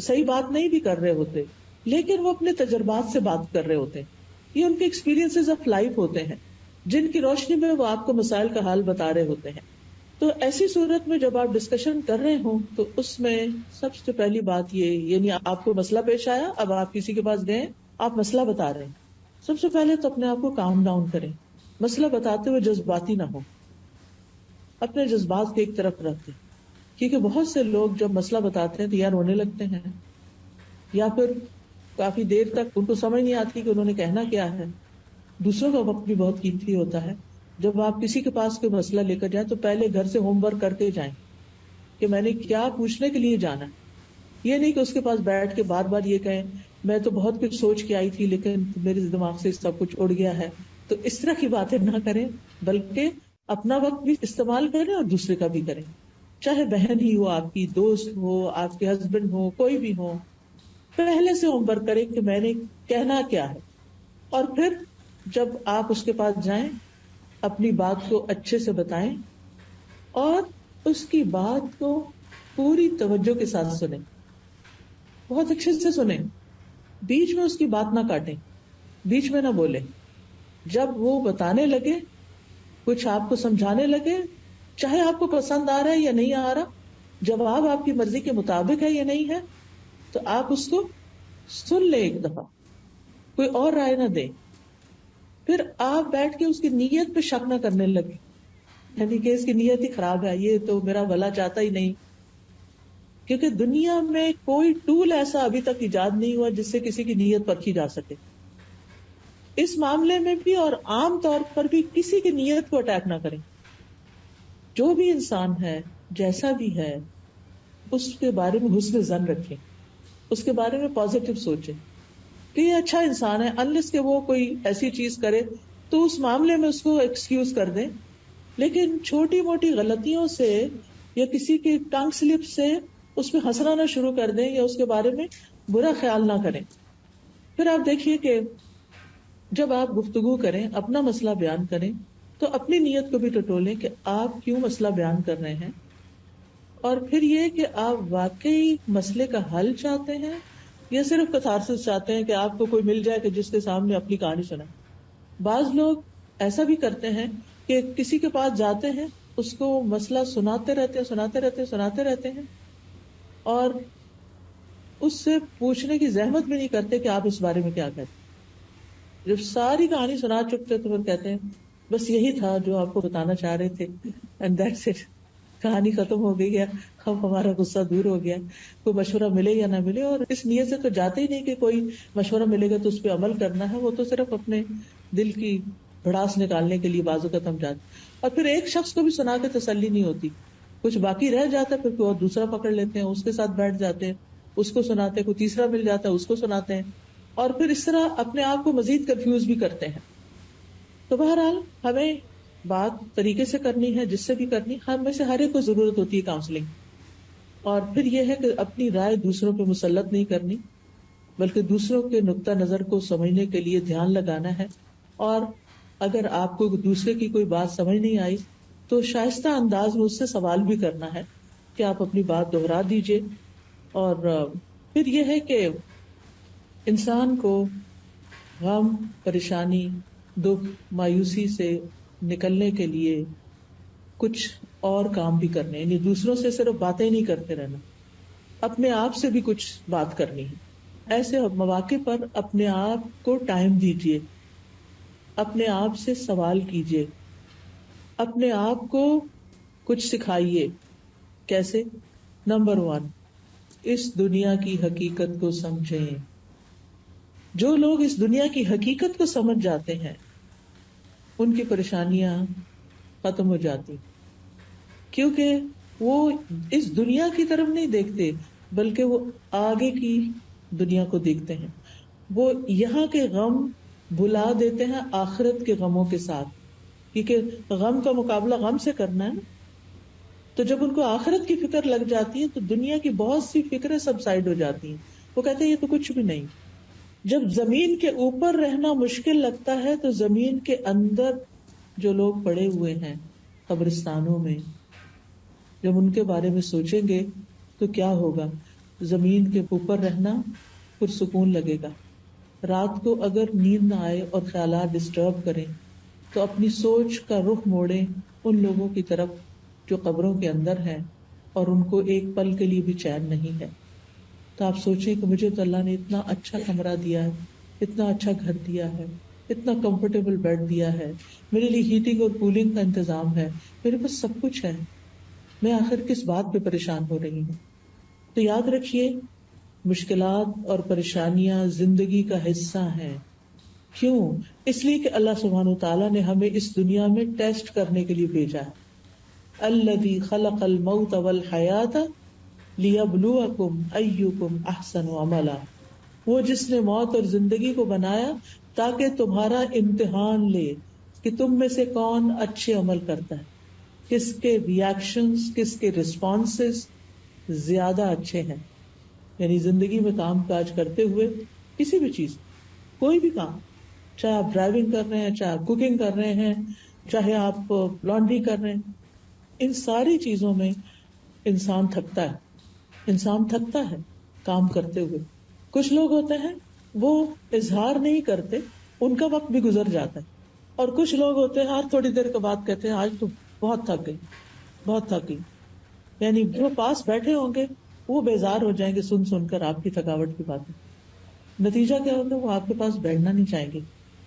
صحیح بات نہیں بھی کر رہے ہوتے، لیکن وہ اپنے تجربات سے بات کر رہے ہوتے ہیں، یہ ان کے ایکسپیرینسز آف لائف ہوتے ہیں جن کی روشنی میں وہ آپ کو مسائل کا حل بتا رہے ہوتے ہیں. تو ایسی صورت میں جب آپ ڈسکشن کر رہے ہوں تو اس میں سب سے پہلی بات یہ، یعنی آپ کو مسئلہ پیش آیا، اب آپ کسی کے پاس گئے، آپ مسئلہ بتا رہے ہیں، سب سے پہلے تو اپنے آپ کو کام ڈاؤن کریں. مسئلہ بتاتے ہوئے جذباتی نہ ہو، اپنے جذبات کو ایک طرف رکھ دیں، کیونکہ بہت سے لوگ جب مسئلہ بتاتے ہیں تو یا رونے لگتے ہیں، یا پھر کافی دیر تک ان کو سمجھ نہیں آتی کہ انہوں نے کہنا کیا ہے. دوسروں کا وقت بھی بہت قیمتی ہوتا ہے. جب آپ کسی کے پاس کوئی مسئلہ لے کر جائیں تو پہلے گھر سے ہوم ورک کر کے جائیں کہ میں نے کیا پوچھنے کے لیے جانا ہے. یہ نہیں کہ اس کے پاس بیٹھ کے بار بار یہ کہیں میں تو بہت کچھ سوچ کے آئی تھی لیکن میرے دماغ سے سب کچھ اڑ گیا ہے. تو اس طرح کی باتیں نہ کریں، بلکہ اپنا وقت بھی استعمال کریں اور دوسرے کا بھی کریں، چاہے بہن ہی ہو، آپ کی دوست ہو، آپ کے ہسبینڈ ہو، کوئی بھی ہو. پہلے سے ہوم ورک کریں کہ میں نے کہنا کیا ہے، اور پھر جب آپ اس کے پاس جائیں اپنی بات کو اچھے سے بتائیں اور اس کی بات کو پوری توجہ کے ساتھ سنیں، بہت اچھے سے سنیں، بیچ میں اس کی بات نہ کاٹیں، بیچ میں نہ بولیں. جب وہ بتانے لگے، کچھ آپ کو سمجھانے لگے، چاہے آپ کو پسند آ رہا ہے یا نہیں آ رہا، جواب آپ کی مرضی کے مطابق ہے یا نہیں ہے، تو آپ اس کو سن لیں ایک دفعہ، کوئی اور رائے نہ دیں. پھر آپ بیٹھ کے اس کی نیت پہ شک نہ کرنے لگے، یعنی کہ اس کی نیت ہی خراب ہے، یہ تو میرا بھلا چاہتا ہی نہیں. کیونکہ دنیا میں کوئی ٹول ایسا ابھی تک ایجاد نہیں ہوا جس سے کسی کی نیت پرکھی جا سکے. اس معاملے میں بھی اور عام طور پر بھی کسی کی نیت کو اٹیک نہ کریں. جو بھی انسان ہے، جیسا بھی ہے، اس کے بارے میں حسن ظن رکھیں، اس کے بارے میں پازیٹو سوچیں کہ یہ اچھا انسان ہے، انلیس کہ وہ کوئی ایسی چیز کرے تو اس معاملے میں اس کو ایکسکیوز کر دیں. لیکن چھوٹی موٹی غلطیوں سے یا کسی کی ٹنگ سلپ سے اس میں ہنسنا نہ شروع کر دیں یا اس کے بارے میں برا خیال نہ کریں. پھر آپ دیکھیے کہ جب آپ گفتگو کریں، اپنا مسئلہ بیان کریں، تو اپنی نیت کو بھی ٹٹولیں کہ آپ کیوں مسئلہ بیان کر رہے ہیں، اور پھر یہ کہ آپ واقعی مسئلے کا حل چاہتے ہیں یا صرف کتھارسس چاہتے ہیں کہ آپ کو کوئی مل جائے کہ جس کے سامنے اپنی کہانی سنائے. بعض لوگ ایسا بھی کرتے ہیں کہ کسی کے پاس جاتے ہیں، اس کو مسئلہ سناتے رہتے ہیں اور اس سے پوچھنے کی زحمت بھی نہیں کرتے کہ آپ اس بارے میں کیا کہتے ہیں. جب ساری کہانی سنا چکتے تو پھر کہتے ہیں بس یہی تھا جو آپ کو بتانا چاہ رہے تھے، اینڈ دیٹس اٹ، کہانی ختم ہو گئی ہے، اب ہمارا غصہ دور ہو گیا. کوئی مشورہ ملے یا نہ ملے، اور اس نیت سے تو جاتے ہی نہیں کہ کوئی مشورہ ملے گا تو اس پہ عمل کرنا ہے، وہ تو صرف اپنے دل کی بھڑاس نکالنے کے لیے بعض اوقات ہم جاتے. اور پھر ایک شخص کو بھی سنا کے تسلی نہیں ہوتی، کچھ باقی رہ جاتا ہے، پھر کوئی اور دوسرا پکڑ لیتے ہیں، اس کے ساتھ بیٹھ جاتے ہیں، اس کو سناتے ہیں، کوئی تیسرا مل جاتا ہے، اس کو سناتے ہیں، اور پھر اس طرح اپنے آپ کو مزید کنفیوز بھی کرتے ہیں. تو بہرحال ہمیں بات طریقے سے کرنی ہے، جس سے بھی کرنی، ہم میں سے ہر ایک کو ضرورت ہوتی ہے کاؤنسلنگ. اور پھر یہ ہے کہ اپنی رائے دوسروں پہ مسلط نہیں کرنی، بلکہ دوسروں کے نقطہ نظر کو سمجھنے کے لیے دھیان لگانا ہے اور اگر آپ کو دوسرے کی کوئی بات سمجھ نہیں آئی تو شائستہ انداز میں اس سے سوال بھی کرنا ہے کہ آپ اپنی بات دوہرا دیجئے. اور پھر یہ ہے کہ انسان کو غم، پریشانی، دکھ، مایوسی سے نکلنے کے لیے کچھ اور کام بھی کرنے، یعنی دوسروں سے صرف باتیں نہیں کرتے رہنا، اپنے آپ سے بھی کچھ بات کرنی ہے. ایسے مواقع پر اپنے آپ کو ٹائم دیجیے، اپنے آپ سے سوال کیجیے، اپنے آپ کو کچھ سکھائیے. کیسے؟ نمبر 1، اس دنیا کی حقیقت کو سمجھیں. جو لوگ اس دنیا کی حقیقت کو سمجھ جاتے ہیں ان کی پریشانیاں ختم ہو جاتی، کیونکہ وہ اس دنیا کی طرف نہیں دیکھتے بلکہ وہ آگے کی دنیا کو دیکھتے ہیں. وہ یہاں کے غم بھلا دیتے ہیں آخرت کے غموں کے ساتھ، کیونکہ غم کا مقابلہ غم سے کرنا ہے نا. تو جب ان کو آخرت کی فکر لگ جاتی ہے تو دنیا کی بہت سی فکریں سب سائڈ ہو جاتی ہیں. وہ کہتے ہیں یہ تو کچھ بھی نہیں. جب زمین کے اوپر رہنا مشکل لگتا ہے تو زمین کے اندر جو لوگ پڑے ہوئے ہیں قبرستانوں میں، جب ان کے بارے میں سوچیں گے تو کیا ہوگا. زمین کے اوپر رہنا پرسکون لگے گا. رات کو اگر نیند نہ آئے اور خیالات ڈسٹرب کریں تو اپنی سوچ کا رخ موڑیں ان لوگوں کی طرف جو قبروں کے اندر ہیں اور ان کو ایک پل کے لیے بھی چین نہیں ہے. تو آپ سوچیں کہ مجھے تو اللہ نے اتنا اچھا کمرہ دیا ہے، اتنا اچھا گھر دیا ہے، اتنا کمفرٹیبل بیڈ دیا ہے، میرے لیے ہیٹنگ اور کولنگ کا انتظام ہے، میرے پاس سب کچھ ہے، میں آخر کس بات پہ پریشان ہو رہی ہوں. تو یاد رکھیے مشکلات اور پریشانیاں زندگی کا حصہ ہیں. کیوں؟ اس لیے کہ اللہ سبحانہ وتعالیٰ نے ہمیں اس دنیا میں ٹیسٹ کرنے کے لیے بھیجا ہے. الذی خلق الموت والحیات لیبلوکم ایکم احسن عملا. وہ جس نے موت اور زندگی کو بنایا تاکہ تمہارا امتحان لے کہ تم میں سے کون اچھے عمل کرتا ہے، کس کے ریاکشنز، کس کے ریسپانسز زیادہ اچھے ہیں. یعنی زندگی میں کام کاج کرتے ہوئے کسی بھی چیز، کوئی بھی کام، چاہے آپ ڈرائیونگ کر رہے ہیں، چاہے آپ کوکنگ کر رہے ہیں، چاہے آپ لانڈری کر رہے ہیں، ان ساری چیزوں میں انسان تھکتا ہے. انسان تھکتا ہے کام کرتے ہوئے. کچھ لوگ ہوتے ہیں وہ اظہار نہیں کرتے، ان کا وقت بھی گزر جاتا ہے. اور کچھ لوگ ہوتے ہیں ہر تھوڑی دیر کے بعد کہتے ہیں آج تو بہت تھک گئی، بہت تھک گئی. یعنی جو پاس بیٹھے ہوں گے وہ بیزار ہو جائیں گے سن سن کر آپ کی تھکاوٹ کی باتیں. نتیجہ کیا ہوگا؟ وہ آپ کے پاس بیٹھنا نہیں چاہیں گے.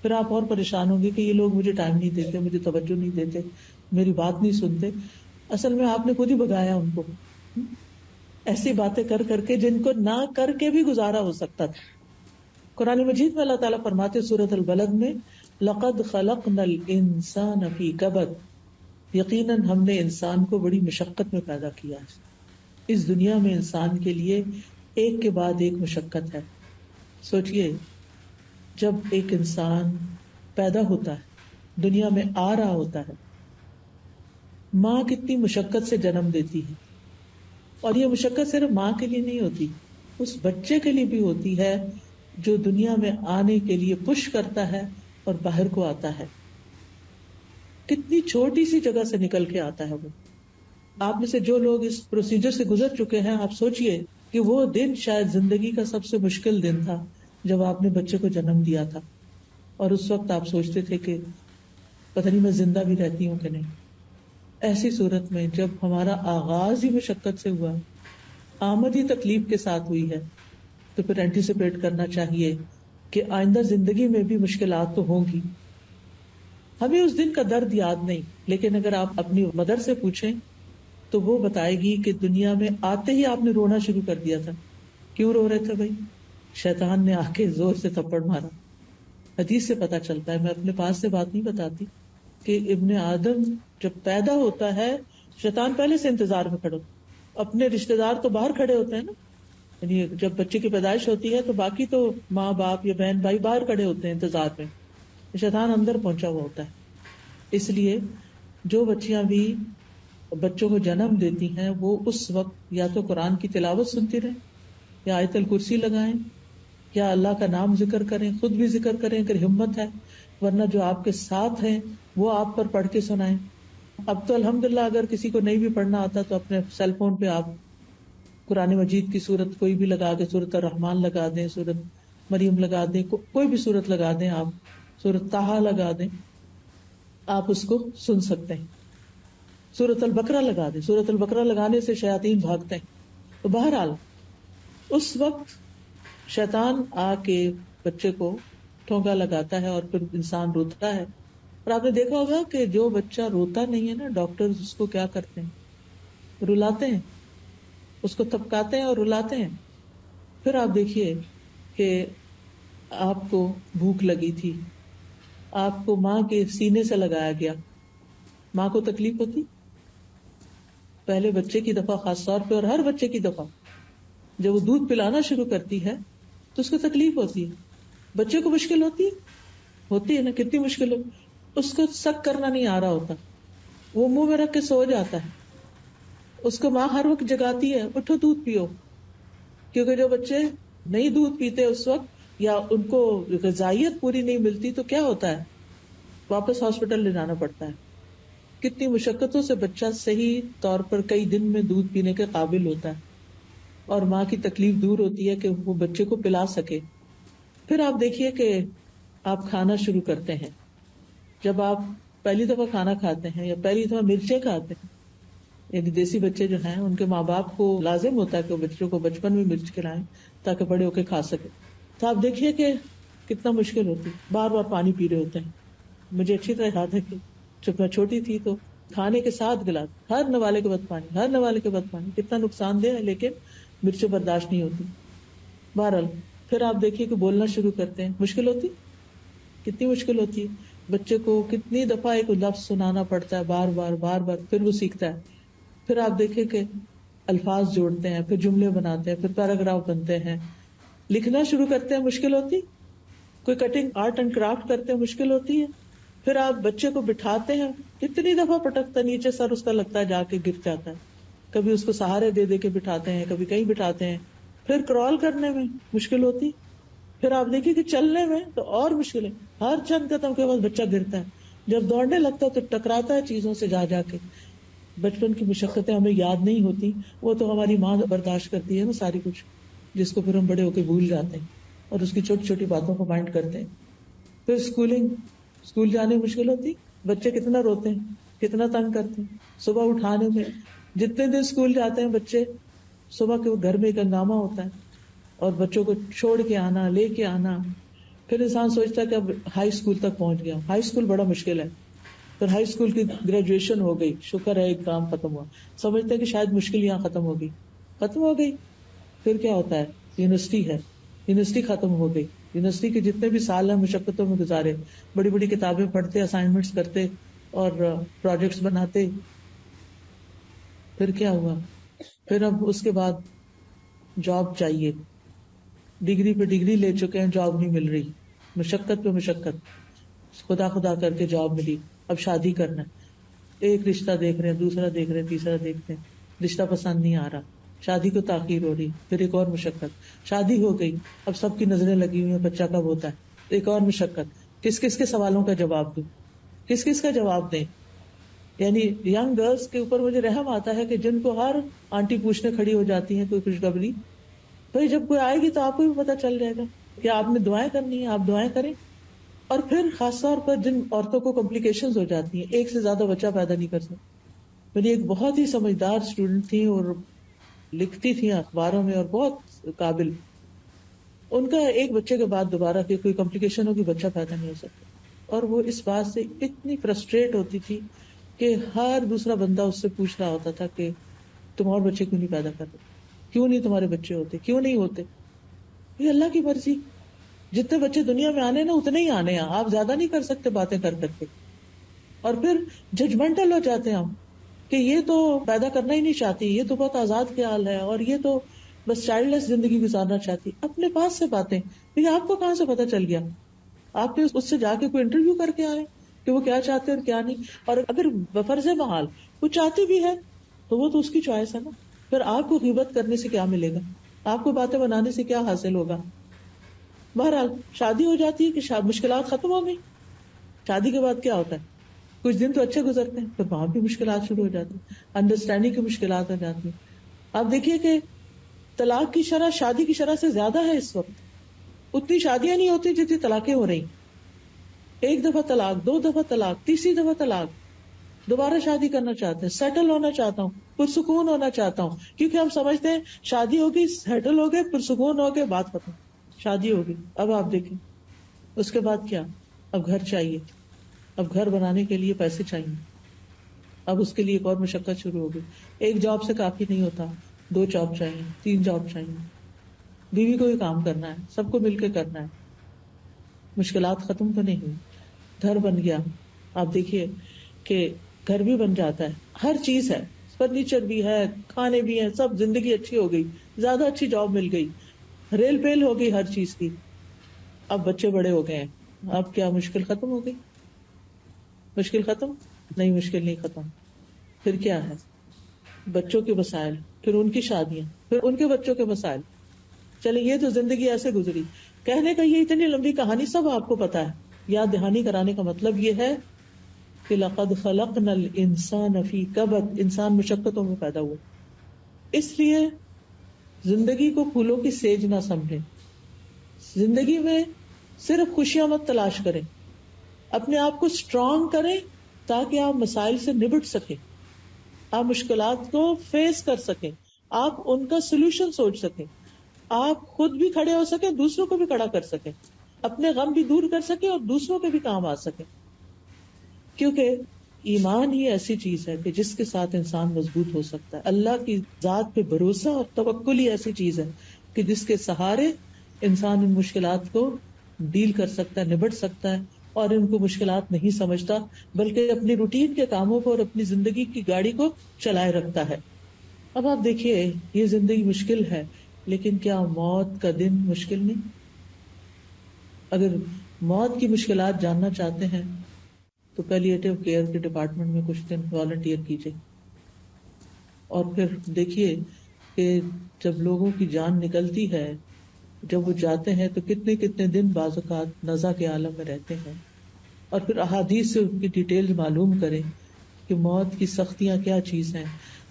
پھر آپ اور پریشان ہوں گے کہ یہ لوگ مجھے ٹائم نہیں دیتے، مجھے توجہ نہیں دیتے، میری بات نہیں سنتے. اصل میں آپ نے خود ہی بگایا ان کو ایسی باتیں کر کر کے جن کو نہ کر کے بھی گزارا ہو سکتا تھا. قرآن مجید میں اللہ تعالیٰ فرماتے سورۃ البلد میں لقد خلقنا الانسان فی کبد، یقیناً ہم نے انسان کو بڑی مشقت میں پیدا کیا ہے. اس دنیا میں انسان کے لیے ایک کے بعد ایک مشقت ہے. سوچئے جب ایک انسان پیدا ہوتا ہے، دنیا میں آ رہا ہوتا ہے، ماں کتنی مشقت سے جنم دیتی ہے. اور یہ مشقت صرف ماں کے لیے نہیں ہوتی، اس بچے کے لیے بھی ہوتی ہے جو دنیا میں آنے کے لیے پش کرتا ہے اور باہر کو آتا ہے. کتنی چھوٹی سی جگہ سے نکل کے آتا ہے وہ. آپ میں سے جو لوگ اس پروسیجر سے گزر چکے ہیں، آپ سوچئے کہ وہ دن شاید زندگی کا سب سے مشکل دن تھا جب آپ نے بچے کو جنم دیا تھا. اور اس وقت آپ سوچتے تھے کہ پتہ نہیں میں زندہ بھی رہتی ہوں کہ نہیں. ایسی صورت میں جب ہمارا آغاز ہی مشقت سے ہوا، آمد ہی تکلیف کے ساتھ ہوئی ہے، تو پھر اینٹیسپیٹ کرنا چاہیے کہ آئندہ زندگی میں بھی مشکلات تو ہوں گی. ہمیں اس دن کا درد یاد نہیں، لیکن اگر آپ اپنی مدر سے پوچھیں تو وہ بتائے گی کہ دنیا میں آتے ہی آپ نے رونا شروع کر دیا تھا. کیوں رو رہے تھے بھائی؟ شیطان نے آ کے زور سے تھپڑ مارا. حدیث سے پتا چلتا ہے، میں اپنے پاس سے بات نہیں بتاتی، کہ ابن آدم جب پیدا ہوتا ہے شیطان پہلے سے انتظار میں کھڑا. اپنے رشتہ دار تو باہر کھڑے ہوتے ہیں نا، یعنی جب بچے کی پیدائش ہوتی ہے تو باقی تو ماں باپ یا بہن بھائی باہر کھڑے ہوتے ہیں انتظار میں، شیطان اندر پہنچا ہوا ہوتا ہے. اس لیے جو بچیاں بھی بچوں کو جنم دیتی ہیں وہ اس وقت یا تو قرآن کی تلاوت سنتی رہیں، یا آیت الکرسی لگائیں، یا اللہ کا نام ذکر کریں، خود بھی ذکر کریں اگر ہمت ہے، ورنہ جو آپ کے ساتھ ہیں وہ آپ پر پڑھ کے سنائیں. اب تو الحمدللہ اگر کسی کو نہیں بھی پڑھنا آتا تو اپنے سیل فون پہ آپ قرآن مجید کی سورت کوئی بھی لگا کے، سورت الرحمن لگا دیں، سورت مریم لگا دیں، کوئی بھی سورت لگا دیں، آپ سورت طٰہٰ لگا دیں، آپ اس کو سن سکتے ہیں. سورت البقرہ لگا دیں، سورت البقرہ لگانے سے شیاطین بھاگتے ہیں. تو بہرحال اس وقت شیطان آ کے بچے کو ٹھونکا لگاتا ہے اور پھر انسان روتا ہے. اور آپ نے دیکھا ہوگا کہ جو بچہ روتا نہیں ہے نا، ڈاکٹر اس کو کیا کرتے ہیں؟ رلاتے ہیں، اس کو تھپکاتے ہیں اور رلاتے ہیں. پھر آپ دیکھیے کہ آپ کو بھوک لگی تھی، آپ کو ماں کے سینے سے لگایا گیا، ماں کو تکلیف ہوتی؟ پہلے بچے کی دفعہ خاص طور پہ، اور ہر بچے کی دفعہ جب وہ دودھ پلانا شروع کرتی ہے تو اس کو تکلیف ہوتی ہے. بچے کو مشکل ہوتی ہے نا، کتنی مشکل ہو. اس کو سک کرنا نہیں آ رہا ہوتا، وہ منہ میں رکھ کے سو جاتا ہے. اس کو ماں ہر وقت جگاتی ہے، اٹھو دودھ پیو. کیونکہ جو بچے نہیں دودھ پیتے اس وقت، یا ان کو غذائیت پوری نہیں ملتی، تو کیا ہوتا ہے؟ واپس ہاسپٹل لے جانا پڑتا ہے. کتنی مشقتوں سے بچہ صحیح طور پر کئی دن میں دودھ پینے کے قابل ہوتا ہے، اور ماں کی تکلیف دور ہوتی ہے کہ وہ بچے کو پلا سکے. پھر آپ دیکھیے کہ آپ کھانا شروع کرتے ہیں. جب آپ پہلی دفعہ کھانا کھاتے ہیں یا پہلی دفعہ مرچیں کھاتے ہیں، یعنی دیسی بچے جو ہیں ان کے ماں باپ کو لازم ہوتا ہے کہ وہ بچوں کو بچپن میں مرچ کھلائیں تاکہ بڑے ہو کے کھا سکے. تو آپ دیکھیے کہ کتنا مشکل ہوتی، بار بار پانی پی رہے ہوتے ہیں. مجھے اچھی طرح یاد ہے کہ جب میں چھوٹی تھی تو کھانے کے ساتھ گلاس، ہر نوالے کے بعد پانی، ہر نوالے کے بعد پانی. کتنا نقصان دہ ہے، لیکن مرچیں برداشت نہیں ہوتی. بہرحال پھر آپ دیکھیے کہ بولنا شروع کرتے ہیں، مشکل ہوتی، کتنی مشکل ہوتی ہے. بچے کو کتنی دفعہ ایک لفظ سنانا پڑتا ہے، بار بار بار بار، پھر وہ سیکھتا ہے. پھر آپ دیکھیں کہ الفاظ جوڑتے ہیں، پھر جملے بناتے ہیں، پھر پیراگراف بنتے ہیں. لکھنا شروع کرتے ہیں، مشکل ہوتی. کوئی کٹنگ آرٹ اینڈ کرافٹ کرتے ہیں، مشکل ہوتی ہے. پھر آپ بچے کو بٹھاتے ہیں، کتنی دفعہ پٹکتا، نیچے سر اس کا لگتا ہے جا کے گر جاتا ہے. کبھی اس کو سہارے دے دے کے بٹھاتے ہیں، کبھی کہیں بٹھاتے ہیں. پھر کرال کرنے میں مشکل ہوتی. پھر آپ دیکھیے کہ چلنے میں تو اور مشکل ہے، ہر چند قدم کے بعد بچہ گرتا ہے. جب دوڑنے لگتا ہے تو ٹکراتا ہے چیزوں سے جا جا کے. بچپن کی مشقتیں ہمیں یاد نہیں ہوتی، وہ تو ہماری ماں برداشت کرتی ہے نا ساری کچھ، جس کو پھر ہم بڑے ہو کے بھول جاتے ہیں اور اس کی چھوٹی چھوٹی باتوں کو مائنڈ کرتے ہیں. پھر اسکول جانے میں مشکل ہوتی. بچے کتنا روتے ہیں، کتنا تنگ کرتے ہیں. صبح اٹھانے میں، جتنے دن اسکول جاتے ہیں بچے، صبح کے وہ گھر میں ایک ہنگامہ ہوتا ہے، اور بچوں کو چھوڑ کے آنا، لے کے آنا. پھر انسان سوچتا ہے کہ اب ہائی اسکول تک پہنچ گیا. ہائی اسکول بڑا مشکل ہے. پھر ہائی اسکول کی گریجویشن ہو گئی، شکر ہے ایک کام ختم ہوا. سمجھتے ہیں کہ شاید مشکل یہاں ختم ہو گئی. پھر کیا ہوتا ہے؟ یونیورسٹی ہے، یونیورسٹی ختم ہو گئی. یونیورسٹی کے جتنے بھی سال ہیں مشقتوں میں گزارے، بڑی بڑی کتابیں پڑھتے، اسائنمنٹس کرتے اور پروجیکٹس بناتے. پھر کیا ہوا؟ پھر اب اس کے بعد جاب چاہیے. ڈگری پہ ڈگری لے چکے ہیں، جاب نہیں مل رہی. مشقت پہ مشقت، خدا خدا کر کے جاب ملی. اب شادی کرنا ہے، ایک رشتہ دیکھ رہے ہیں، دوسرا دیکھ رہے ہیں، تیسرا دیکھتے ہیں، رشتہ پسند نہیں آ رہا، شادی کو تاخیر ہو رہی. پھر ایک اور مشقت، شادی ہو گئی، اب سب کی نظریں لگی ہوئی ہیں بچہ کب ہوتا ہے. ایک اور مشقت، کس کس کے سوالوں کا جواب دوں، کس کس کا جواب دیں. یعنی ینگ گرلس کے اوپر مجھے رحم آتا ہے کہ جن کو ہر آنٹی پوچھنے کھڑی ہو جاتی ہیں کوئی خوشخبری. بھائی جب کوئی آئے گی تو آپ کو بھی پتا چل جائے گا کہ آپ نے دعائیں کرنی ہیں، آپ دعائیں کریں. اور پھر خاص طور پر جن عورتوں کو کمپلیکیشنز ہو جاتی ہیں، ایک سے زیادہ بچہ پیدا نہیں کر سکتی. میری ایک بہت ہی سمجھدار اسٹوڈنٹ تھی اور لکھتی تھی اخباروں میں اور بہت قابل. ان کا ایک بچے کے بعد دوبارہ کہ کوئی کمپلیکیشن ہوگی، بچہ پیدا نہیں ہو سکتا. اور وہ اس بات سے اتنی فرسٹریٹ ہوتی تھی کہ ہر دوسرا بندہ اس سے پوچھ رہا ہوتا تھا کہ تم اور بچے کیوں نہیں پیدا کر رہے، کیوں نہیں تمہارے بچے ہوتے، کیوں نہیں ہوتے. یہ اللہ کی مرضی. جتنے بچے دنیا میں آنے نا اتنے ہی آنے ہیں، آپ زیادہ نہیں کر سکتے باتیں کر کر کے. اور پھر ججمنٹل ہو جاتے ہیں ہم کہ یہ تو پیدا کرنا ہی نہیں چاہتی، یہ تو بہت آزاد خیال ہے، اور یہ تو بس چائلڈ لیس زندگی گزارنا چاہتی. اپنے پاس سے باتیں، لیکن آپ کو کہاں سے پتا چل گیا؟ آپ نے اس سے جا کے کوئی انٹرویو کر کے آئے کہ وہ کیا چاہتے ہیں اور کیا نہیں. اور اگر بفرض محال وہ چاہتی بھی ہے تو وہ تو اس کی چوائس ہے نا. پھر آپ کو غیبت کرنے سے کیا ملے گا؟ آپ کو باتیں بنانے سے کیا حاصل ہوگا؟ بہرحال شادی ہو جاتی ہے کہ مشکلات ختم ہو گئی. شادی کے بعد کیا ہوتا ہے؟ کچھ دن تو اچھے گزرتے ہیں، پھر وہاں بھی مشکلات شروع ہو جاتی ہیں، انڈرسٹینڈنگ کی مشکلات ہو جاتی ہیں. آپ دیکھیے کہ طلاق کی شرح شادی کی شرح سے زیادہ ہے اس وقت. اتنی شادیاں نہیں ہوتی جتنی طلاقیں ہو رہی. ایک دفعہ طلاق، دو دفعہ طلاق، تیسری دفعہ طلاق. دوبارہ شادی کرنا چاہتے ہیں، سیٹل ہونا چاہتا ہوں، پرسکون ہونا چاہتا ہوں، کیونکہ ہم سمجھتے ہیں شادی ہوگی، سیٹل ہو گئے، پرسکون ہو گئے، بات ختم. شادی ہوگی، اب آپ دیکھیں اس کے بعد کیا؟ اب گھر چاہیے، اب گھر بنانے کے لیے پیسے چاہیے، اب اس کے لیے ایک اور مشقت شروع ہو گئی. ایک جاب سے کافی نہیں ہوتا، 2 جاب چاہیے، 3 جاب چاہیے. بیوی کو بھی کام کرنا ہے، سب کو مل کے کرنا ہے. مشکلات ختم تو نہیں ہوئی. گھر بن گیا، آپ دیکھیے کہ گھر بھی بن جاتا ہے، ہر چیز ہے، فرنیچر بھی ہے، کھانے بھی ہیں، سب، زندگی اچھی ہو گئی، زیادہ اچھی جاب مل گئی، ریل پیل ہو گئی ہر چیز کی. اب بچے بڑے ہو گئے ہیں، اب کیا مشکل ختم ہو گئی؟ مشکل ختم نہیں، مشکل نہیں ختم. پھر کیا ہے؟ بچوں کے مسائل، پھر ان کی شادیاں، پھر ان کے بچوں کے مسائل. چلے یہ تو زندگی ایسے گزری. کہنے کا یہ اتنی لمبی کہانی سب آپ کو پتا ہے. یاد دہانی کرانے کا مطلب یہ ہے کہ لقد خلقنا الانسان فی کبد، انسان مشقتوں میں پیدا ہوا. اس لیے زندگی کو پھولوں کی سیج نہ سمجھیں. زندگی میں صرف خوشیاں مت تلاش کریں، اپنے آپ کو اسٹرانگ کریں تاکہ آپ مسائل سے نبٹ سکیں، آپ مشکلات کو فیس کر سکیں، آپ ان کا سولوشن سوچ سکیں، آپ خود بھی کھڑے ہو سکیں، دوسروں کو بھی کھڑا کر سکیں، اپنے غم بھی دور کر سکیں اور دوسروں کے بھی کام آ سکیں. کیونکہ ایمان ہی ایسی چیز ہے کہ جس کے ساتھ انسان مضبوط ہو سکتا ہے. اللہ کی ذات پہ بھروسہ اور توکل ہی ایسی چیز ہے کہ جس کے سہارے انسان ان مشکلات کو ڈیل کر سکتا ہے، نبٹ سکتا ہے، اور ان کو مشکلات نہیں سمجھتا بلکہ اپنی روٹین کے کاموں کو اور اپنی زندگی کی گاڑی کو چلائے رکھتا ہے. اب آپ دیکھیے یہ زندگی مشکل ہے، لیکن کیا موت کا دن مشکل نہیں؟ اگر موت کی مشکلات جاننا چاہتے ہیں تو پیلیٹیو کیئر کے ڈپارٹمنٹ میں کچھ دن والنٹیئر کیجیے، اور پھر دیکھیے کہ جب لوگوں کی جان نکلتی ہے، جب وہ جاتے ہیں تو کتنے کتنے دن بعض اوقات نزع کے عالم میں رہتے ہیں، اور پھر احادیث سے ان کی ڈیٹیل معلوم کریں کہ موت کی سختیاں کیا چیز ہیں.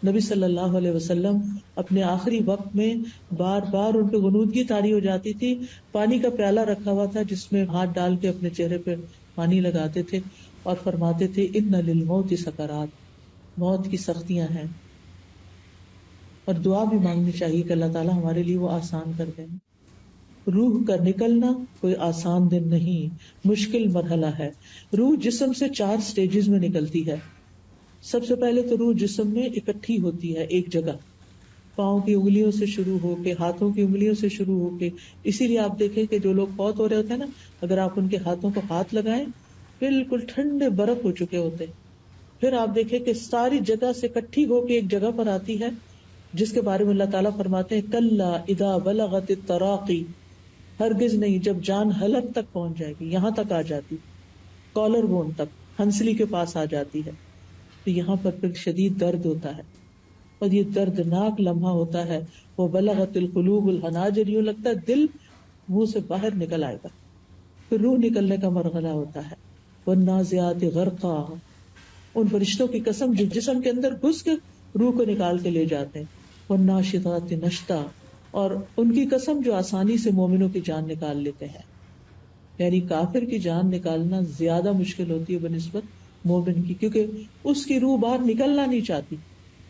نبی صلی اللہ علیہ وسلم اپنے آخری وقت میں بار بار ان پہ غنودگی طاری ہو جاتی تھی، پانی کا پیالہ رکھا ہوا تھا جس میں ہاتھ ڈال کے اپنے چہرے پہ پانی لگاتے تھے اور فرماتے تھے ان للموت سکرات، موت کی سختیاں ہیں. اور دعا بھی مانگنی چاہیے کہ اللہ تعالیٰ ہمارے لیے وہ آسان کر دیں. روح کا نکلنا کوئی آسان دن نہیں، مشکل مرحلہ ہے. روح جسم سے 4 سٹیجز میں نکلتی ہے. سب سے پہلے تو روح جسم میں اکٹھی ہوتی ہے ایک جگہ، پاؤں کی انگلیوں سے شروع ہو کے، ہاتھوں کی انگلیوں سے شروع ہو کے. اسی لیے آپ دیکھیں کہ جو لوگ فوت ہو رہے ہوتے ہیں نا، اگر آپ ان کے ہاتھوں کو ہاتھ لگائیں بالکل ٹھنڈے برف ہو چکے ہوتے. پھر آپ دیکھیں کہ ساری جگہ سے اکٹھی ہو کے ایک جگہ پر آتی ہے جس کے بارے میں اللہ تعالیٰ فرماتے ہیں کلا اذا بلغت التراقی، ہرگز نہیں، جب جان حلق تک پہنچ جائے گی، یہاں تک آ جاتی، کالر بون تک، ہنسلی کے پاس آ جاتی ہے، تو یہاں پر پھر شدید درد ہوتا ہے اور یہ دردناک لمحہ ہوتا ہے. وہ بلغت القلوب الحناجر، یوں لگتا ہے دل منہ سے باہر نکل آئے گا. پھر روح نکلنے کا مرحلہ ہوتا ہے والنازعات غرقا، ان فرشتوں کی قسم جو جسم کے اندر گھس کے روح کو نکال کے لے جاتے ہیں. والناشطات نشطا، اور ان کی قسم جو آسانی سے مومنوں کی جان نکال لیتے ہیں. یعنی کافر کی جان نکالنا زیادہ مشکل ہوتی ہے بنسبت مومن کی، کیونکہ اس کی روح باہر نکلنا نہیں چاہتی.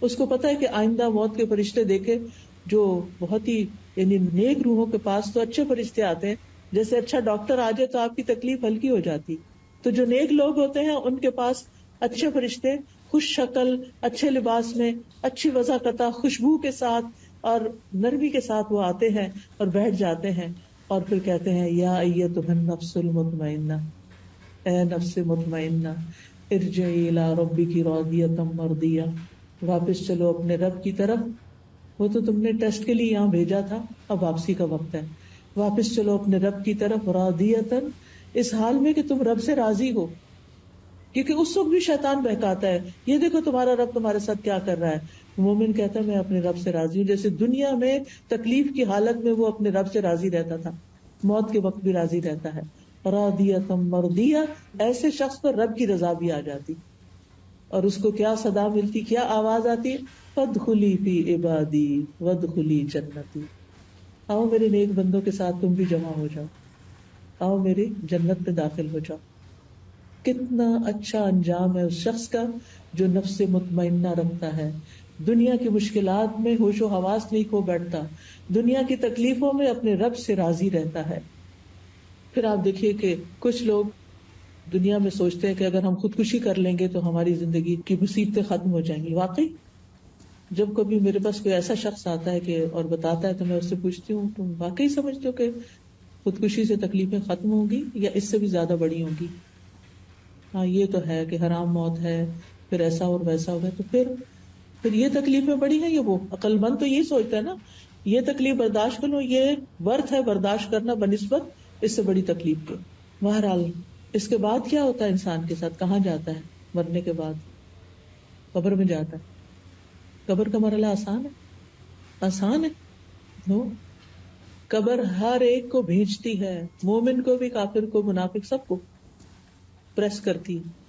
اس کو پتا ہے کہ آئندہ موت کے فرشتے دیکھے جو بہت ہی یعنی نیک روحوں کے پاس تو اچھے فرشتے آتے ہیں، جیسے اچھا ڈاکٹر آ جائے تو آپ کی تکلیف ہلکی ہو جاتی. تو جو نیک لوگ ہوتے ہیں ان کے پاس اچھے فرشتے خوش شکل، اچھے لباس میں، اچھی وضاحت، خوشبو کے ساتھ اور نرمی کے ساتھ وہ آتے ہیں اور بیٹھ جاتے ہیں اور پھر کہتے ہیں یا ایتھا النفس المطمئنہ، اے نفس مطمئنہ، ارجعی الی ربک راضیۃ مرضیہ، واپس چلو اپنے رب کی طرف. وہ تو تم نے ٹیسٹ کے لیے یہاں بھیجا تھا، اب واپسی کا وقت ہے. واپس چلو اپنے رب کی طرف راضیۃ، اس حال میں کہ تم رب سے راضی ہو. کیونکہ اس وقت بھی شیطان بہکاتا ہے، یہ دیکھو تمہارا رب تمہارے ساتھ کیا کر رہا ہے. مومن کہتا ہے میں اپنے رب سے راضی ہوں. جیسے دنیا میں تکلیف کی حالت میں وہ اپنے رب سے راضی رہتا تھا، موت کے وقت بھی راضی رہتا ہے. راضیۃ مرضیہ، ایسے شخص پر رب کی رضا بھی آ جاتی، اور اس کو کیا صدا ملتی، کیا آواز آتی، فادخلی فی عبادی وادخلی جنتی، آؤ میرے نیک بندوں کے ساتھ تم بھی جمع ہو جاؤ، آؤ میری جنت میں داخل ہو جاؤ۔ کتنا اچھا انجام ہے اس شخص کا جو نفس مطمئنہ رکھتا ہے، دنیا کی مشکلات میں ہوش و حواس نہیں کھو بیٹھتا، دنیا کی تکلیفوں میں اپنے رب سے راضی رہتا ہے۔ پھر آپ دیکھیے کہ کچھ لوگ دنیا میں سوچتے ہیں کہ اگر ہم خودکشی کر لیں گے تو ہماری زندگی کی مصیبتیں ختم ہو جائیں گی۔ واقعی جب کبھی میرے پاس کوئی ایسا شخص آتا ہے کہ اور بتاتا ہے تو میں اس سے پوچھتی ہوں تم واقعی سمجھتے ہو کہ خودکشی سے تکلیفیں ختم ہوں گی یا اس سے بھی زیادہ بڑی ہوں گی؟ ہاں یہ تو ہے کہ حرام موت ہے، پھر ایسا اور ویسا ہو گیا، تو پھر یہ تکلیفیں بڑی ہیں یا وہ؟ عقل مند تو یہ سوچتا ہے نا یہ تکلیف برداشت کر لو، یہ ورتھ ہے برداشت کرنا بنسبت اس سے بڑی تکلیف کے۔ بہرحال اس کے بعد کیا ہوتا ہے انسان کے ساتھ، کہاں جاتا ہے مرنے کے بعد؟ قبر میں جاتا ہے۔ قبر کا مرحلہ آسان ہے؟ آسان ہے؟ نو، قبر ہر ایک کو بھیجتی ہے، مومن کو بھی، کافر کو، منافق، سب کو پریس کرتی ہے۔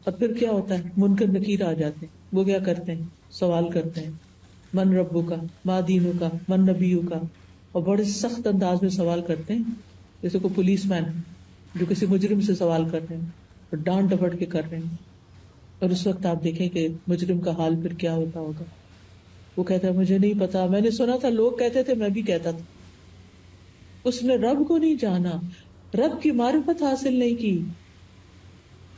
اور پھر کیا ہوتا ہے، منکر نکیر آ جاتے ہیں، وہ کیا کرتے ہیں، سوال کرتے ہیں، من ربو کا، ما دینو کا، من نبیو کا، اور بڑے سخت انداز میں سوال کرتے ہیں، جیسے کوئی پولیس مین جو کسی مجرم سے سوال کر رہے ہیں اور ڈانٹ ڈپٹ کے کر رہے ہیں۔ اور اس وقت آپ دیکھیں کہ مجرم کا حال پھر کیا ہوتا ہوگا، وہ کہتا ہے مجھے نہیں پتا، میں نے سنا تھا، لوگ کہتے تھے، میں بھی کہتا تھا۔ اس نے رب کو نہیں جانا، رب کی معرفت حاصل نہیں کی،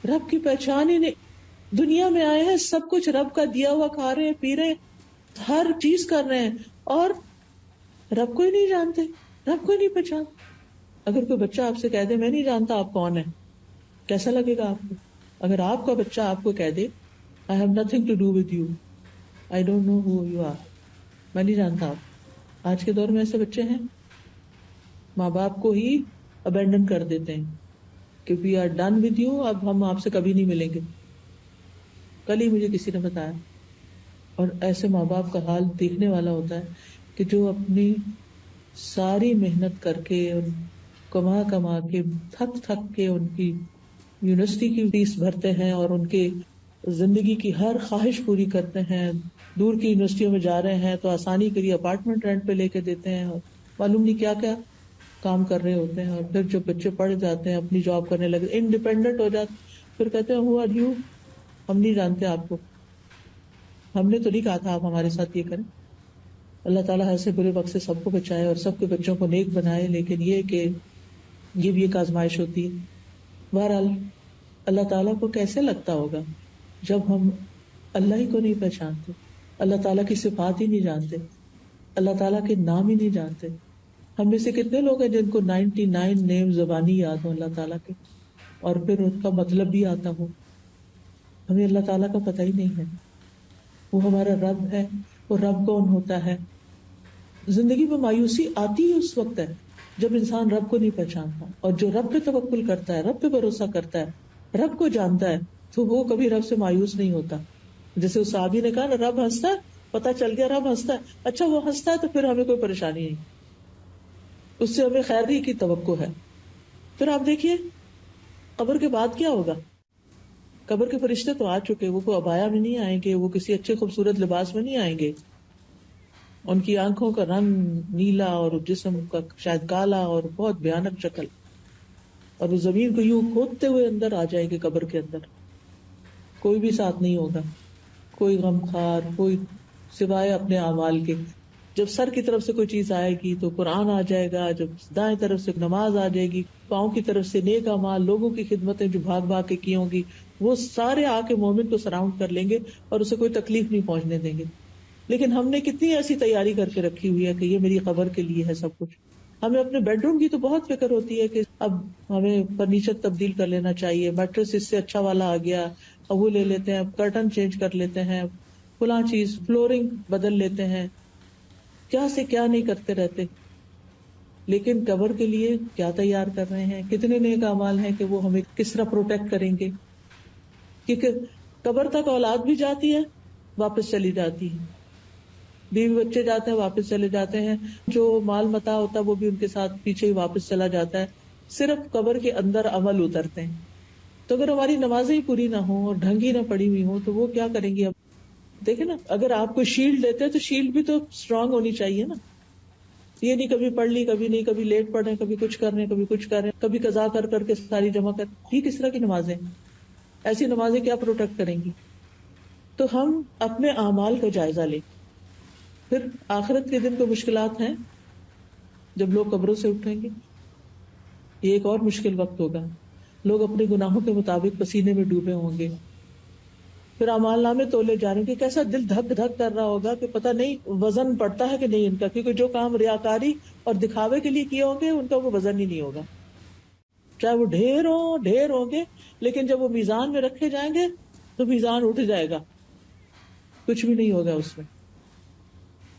رب کی پہچان ہی نہیں۔ دنیا میں آئے ہیں، سب کچھ رب کا دیا ہوا کھا رہے ہیں، پی رہے ہیں، ہر چیز کر رہے ہیں، اور رب کو ہی نہیں جانتے، رب کو ہی نہیں پہچانتے۔ اگر کوئی بچہ آپ سے کہہ دے میں نہیں جانتا آپ کون ہیں، کیسا لگے گا آپ کو؟ اگر آپ کا بچہ آپ کو کہہ دے I have nothing to do with you, I don't know who you are، میں نہیں جانتا آپ۔ آج کے دور میں ایسے بچے ہیں، ماں باپ کو ہی ابینڈن کر دیتے ہیں کہ we are done with you، اب ہم آپ سے کبھی نہیں ملیں گے۔ کل ہی مجھے کسی نے بتایا، اور ایسے ماں باپ کا حال دیکھنے والا ہوتا ہے کہ جو اپنی ساری محنت کر کے، کما کما کے، تھک تھک کے ان کی یونیورسٹی کی فیس بھرتے ہیں اور ان کے زندگی کی ہر خواہش پوری کرتے ہیں، دور کی یونیورسٹیوں میں جا رہے ہیں تو آسانی کے لیے اپارٹمنٹ رینٹ پہ لے کے دیتے ہیں، اور معلوم نہیں کیا کیا کام کر رہے ہوتے ہیں۔ اور پھر جب بچے پڑھ جاتے ہیں، اپنی جاب کرنے لگے، انڈیپینڈنٹ ہو جاتے، پھر کہتے ہیں ہو آر یو، ہم نہیں جانتے آپ کو، ہم نے تو نہیں کہا تھا آپ ہمارے ساتھ یہ کریں۔ اللہ تعالیٰ ایسے برے وقت سے سب کو بچائے اور سب کے بچوں کو نیک بنائے، لیکن یہ کہ یہ بھی ایک آزمائش ہوتی ہے۔ بہرحال اللہ تعالیٰ کو کیسے لگتا ہوگا جب ہم اللہ ہی کو نہیں پہچانتے، اللہ تعالیٰ کی صفات ہی نہیں جانتے، اللہ تعالیٰ کے نام ہی نہیں جانتے۔ ہم میں سے کتنے لوگ ہیں جن کو 99 نیم زبانی یاد ہو اللہ تعالیٰ کے، اور پھر ان کا مطلب بھی آتا ہو؟ ہمیں اللہ تعالیٰ کا پتہ ہی نہیں ہے۔ وہ ہمارا رب ہے، وہ رب کون ہوتا ہے؟ زندگی میں مایوسی آتی ہی اس وقت ہے جب انسان رب کو نہیں پہچانتا، اور جو رب پہ توکل کرتا ہے، رب پہ بھروسہ کرتا ہے، رب کو جانتا ہے، تو وہ کبھی رب سے مایوس نہیں ہوتا۔ جیسے اس صحابی نے کہا نا، رب ہنستا ہے، پتہ چل گیا رب ہنستا ہے، اچھا وہ ہنستا ہے تو پھر ہمیں کوئی پریشانی نہیں، اس سے ہمیں خیر ہی کی توقع ہے۔ پھر آپ دیکھیے قبر کے بعد کیا ہوگا۔ قبر کے فرشتے تو آ چکے، وہ کوئی عبایا میں نہیں آئیں گے، وہ کسی اچھے خوبصورت لباس میں نہیں آئیں گے، ان کی آنکھوں کا رنگ نیلا اور جسم کا شاید کالا اور بہت بھیانک شکل، اور وہ زمین کو یوں کھودتے ہوئے اندر آ جائیں گے قبر کے اندر۔ کوئی بھی ساتھ نہیں ہوگا، کوئی غمخوار، کوئی سوائے اپنے اعمال کے۔ جب سر کی طرف سے کوئی چیز آئے گی تو قرآن آ جائے گا، جب دائیں طرف سے نماز آ جائے گی، پاؤں کی طرف سے نیک اعمال، لوگوں کی خدمتیں جو بھاگ بھاگ کے کی ہوں گی، وہ سارے آ کے مومن کو سراؤنڈ کر لیں گے اور اسے کوئی تکلیف نہیں پہنچنے دیں گے۔ لیکن ہم نے کتنی ایسی تیاری کر کے رکھی ہوئی ہے کہ یہ میری قبر کے لیے ہے سب کچھ۔ ہمیں اپنے بیڈ روم کی تو بہت فکر ہوتی ہے کہ اب ہمیں فرنیچر تبدیل کر لینا چاہیے، میٹرس اس سے اچھا والا آ گیا، اب وہ لے لیتے ہیں، کرٹن چینج کر لیتے ہیں، فلاں چیز، فلورنگ بدل لیتے ہیں، کیا سے کیا نہیں کرتے رہتے۔ لیکن قبر کے لیے کیا تیار کر رہے ہیں، کتنے نیک اعمال ہیں کہ وہ ہمیں کس طرح پروٹیکٹ کریں گے، کیونکہ قبر تک اولاد بھی جاتی ہے، واپس چلی جاتی ہے، بیوی بچے جاتے ہیں واپس چلے جاتے ہیں، جو مال متاع ہوتا ہے وہ بھی ان کے ساتھ پیچھے ہی واپس چلا جاتا ہے۔ صرف قبر کے اندر عمل اترتے ہیں. تو اگر ہماری نمازیں ہی پوری نہ ہوں اور ڈھنگ ہی نہ پڑی ہوئی ہوں تو وہ کیا کریں گی؟ اب دیکھیں نا، اگر آپ کو شیلڈ دیتے ہیں تو شیلڈ بھی تو اسٹرانگ ہونی چاہیے نا. یہ نہیں کبھی پڑھ لی کبھی نہیں، کبھی لیٹ پڑھ رہے ہیں کبھی کچھ کر رہے ہیں کبھی کچھ کر رہے ہیں، کبھی قضا کر کر کے ساری جمع کر. یہ کس طرح کی نمازیں ہیں؟ ایسی نمازیں کیا پروٹیکٹ کریں گی؟ تو ہم اپنے اعمال کا جائزہ لیں. پھر آخرت کے دن کو مشکلات ہیں جب لوگ قبروں سے اٹھیں گے. یہ ایک اور مشکل وقت ہوگا. لوگ اپنے گناہوں کے مطابق پسینے میں ڈوبے ہوں گے. پھر اعمال نامے تولے جا رہے ہیں کہ کیسا دل دھک دھک کر رہا ہوگا کہ پتہ نہیں وزن پڑتا ہے کہ نہیں ان کا، کیونکہ جو کام ریاکاری اور دکھاوے کے لیے کیے ہوں گے ان کا وہ وزن ہی نہیں ہوگا. چاہے وہ ڈھیر ہوں گے، لیکن جب وہ میزان میں رکھے جائیں گے تو میزان اٹھ جائے گا، کچھ بھی نہیں ہوگا اس میں.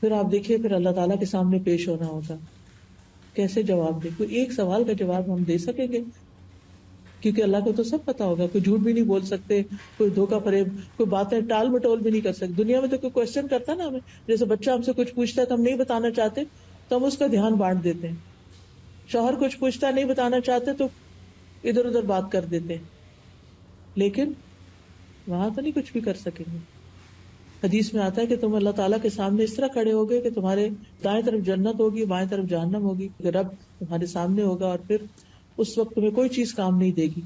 پھر آپ دیکھیے پھر اللہ تعالیٰ کے سامنے پیش ہونا ہوگا. کیسے جواب دے؟ کوئی ایک سوال کا جواب ہم دے سکیں گے؟ کیونکہ اللہ کو تو سب پتا ہوگا. کوئی جھوٹ بھی نہیں بول سکتے، کوئی دھوکہ فریب، کوئی باتیں ٹال مٹول بھی نہیں کر سکتے. دنیا میں تو کوئی کوشچن کرتا نا ہمیں، جیسے بچہ ہم سے کچھ پوچھتا ہے تو ہم نہیں بتانا چاہتے تو ہم اس کا دھیان بانٹ دیتے ہیں. شوہر کچھ پوچھتا نہیں بتانا چاہتے تو ادھر ادھر بات کر دیتے ہیں. لیکن وہاں تو نہیں کچھ بھی کر سکیں گے. حدیث میں آتا ہے کہ تم اللہ تعالیٰ کے سامنے اس طرح کھڑے ہوگے کہ تمہارے دائیں طرف جنت ہوگی، بائیں طرف جہنم ہوگی، کہ رب تمہارے سامنے ہوگا اور پھر اس وقت تمہیں کوئی چیز کام نہیں دے گی.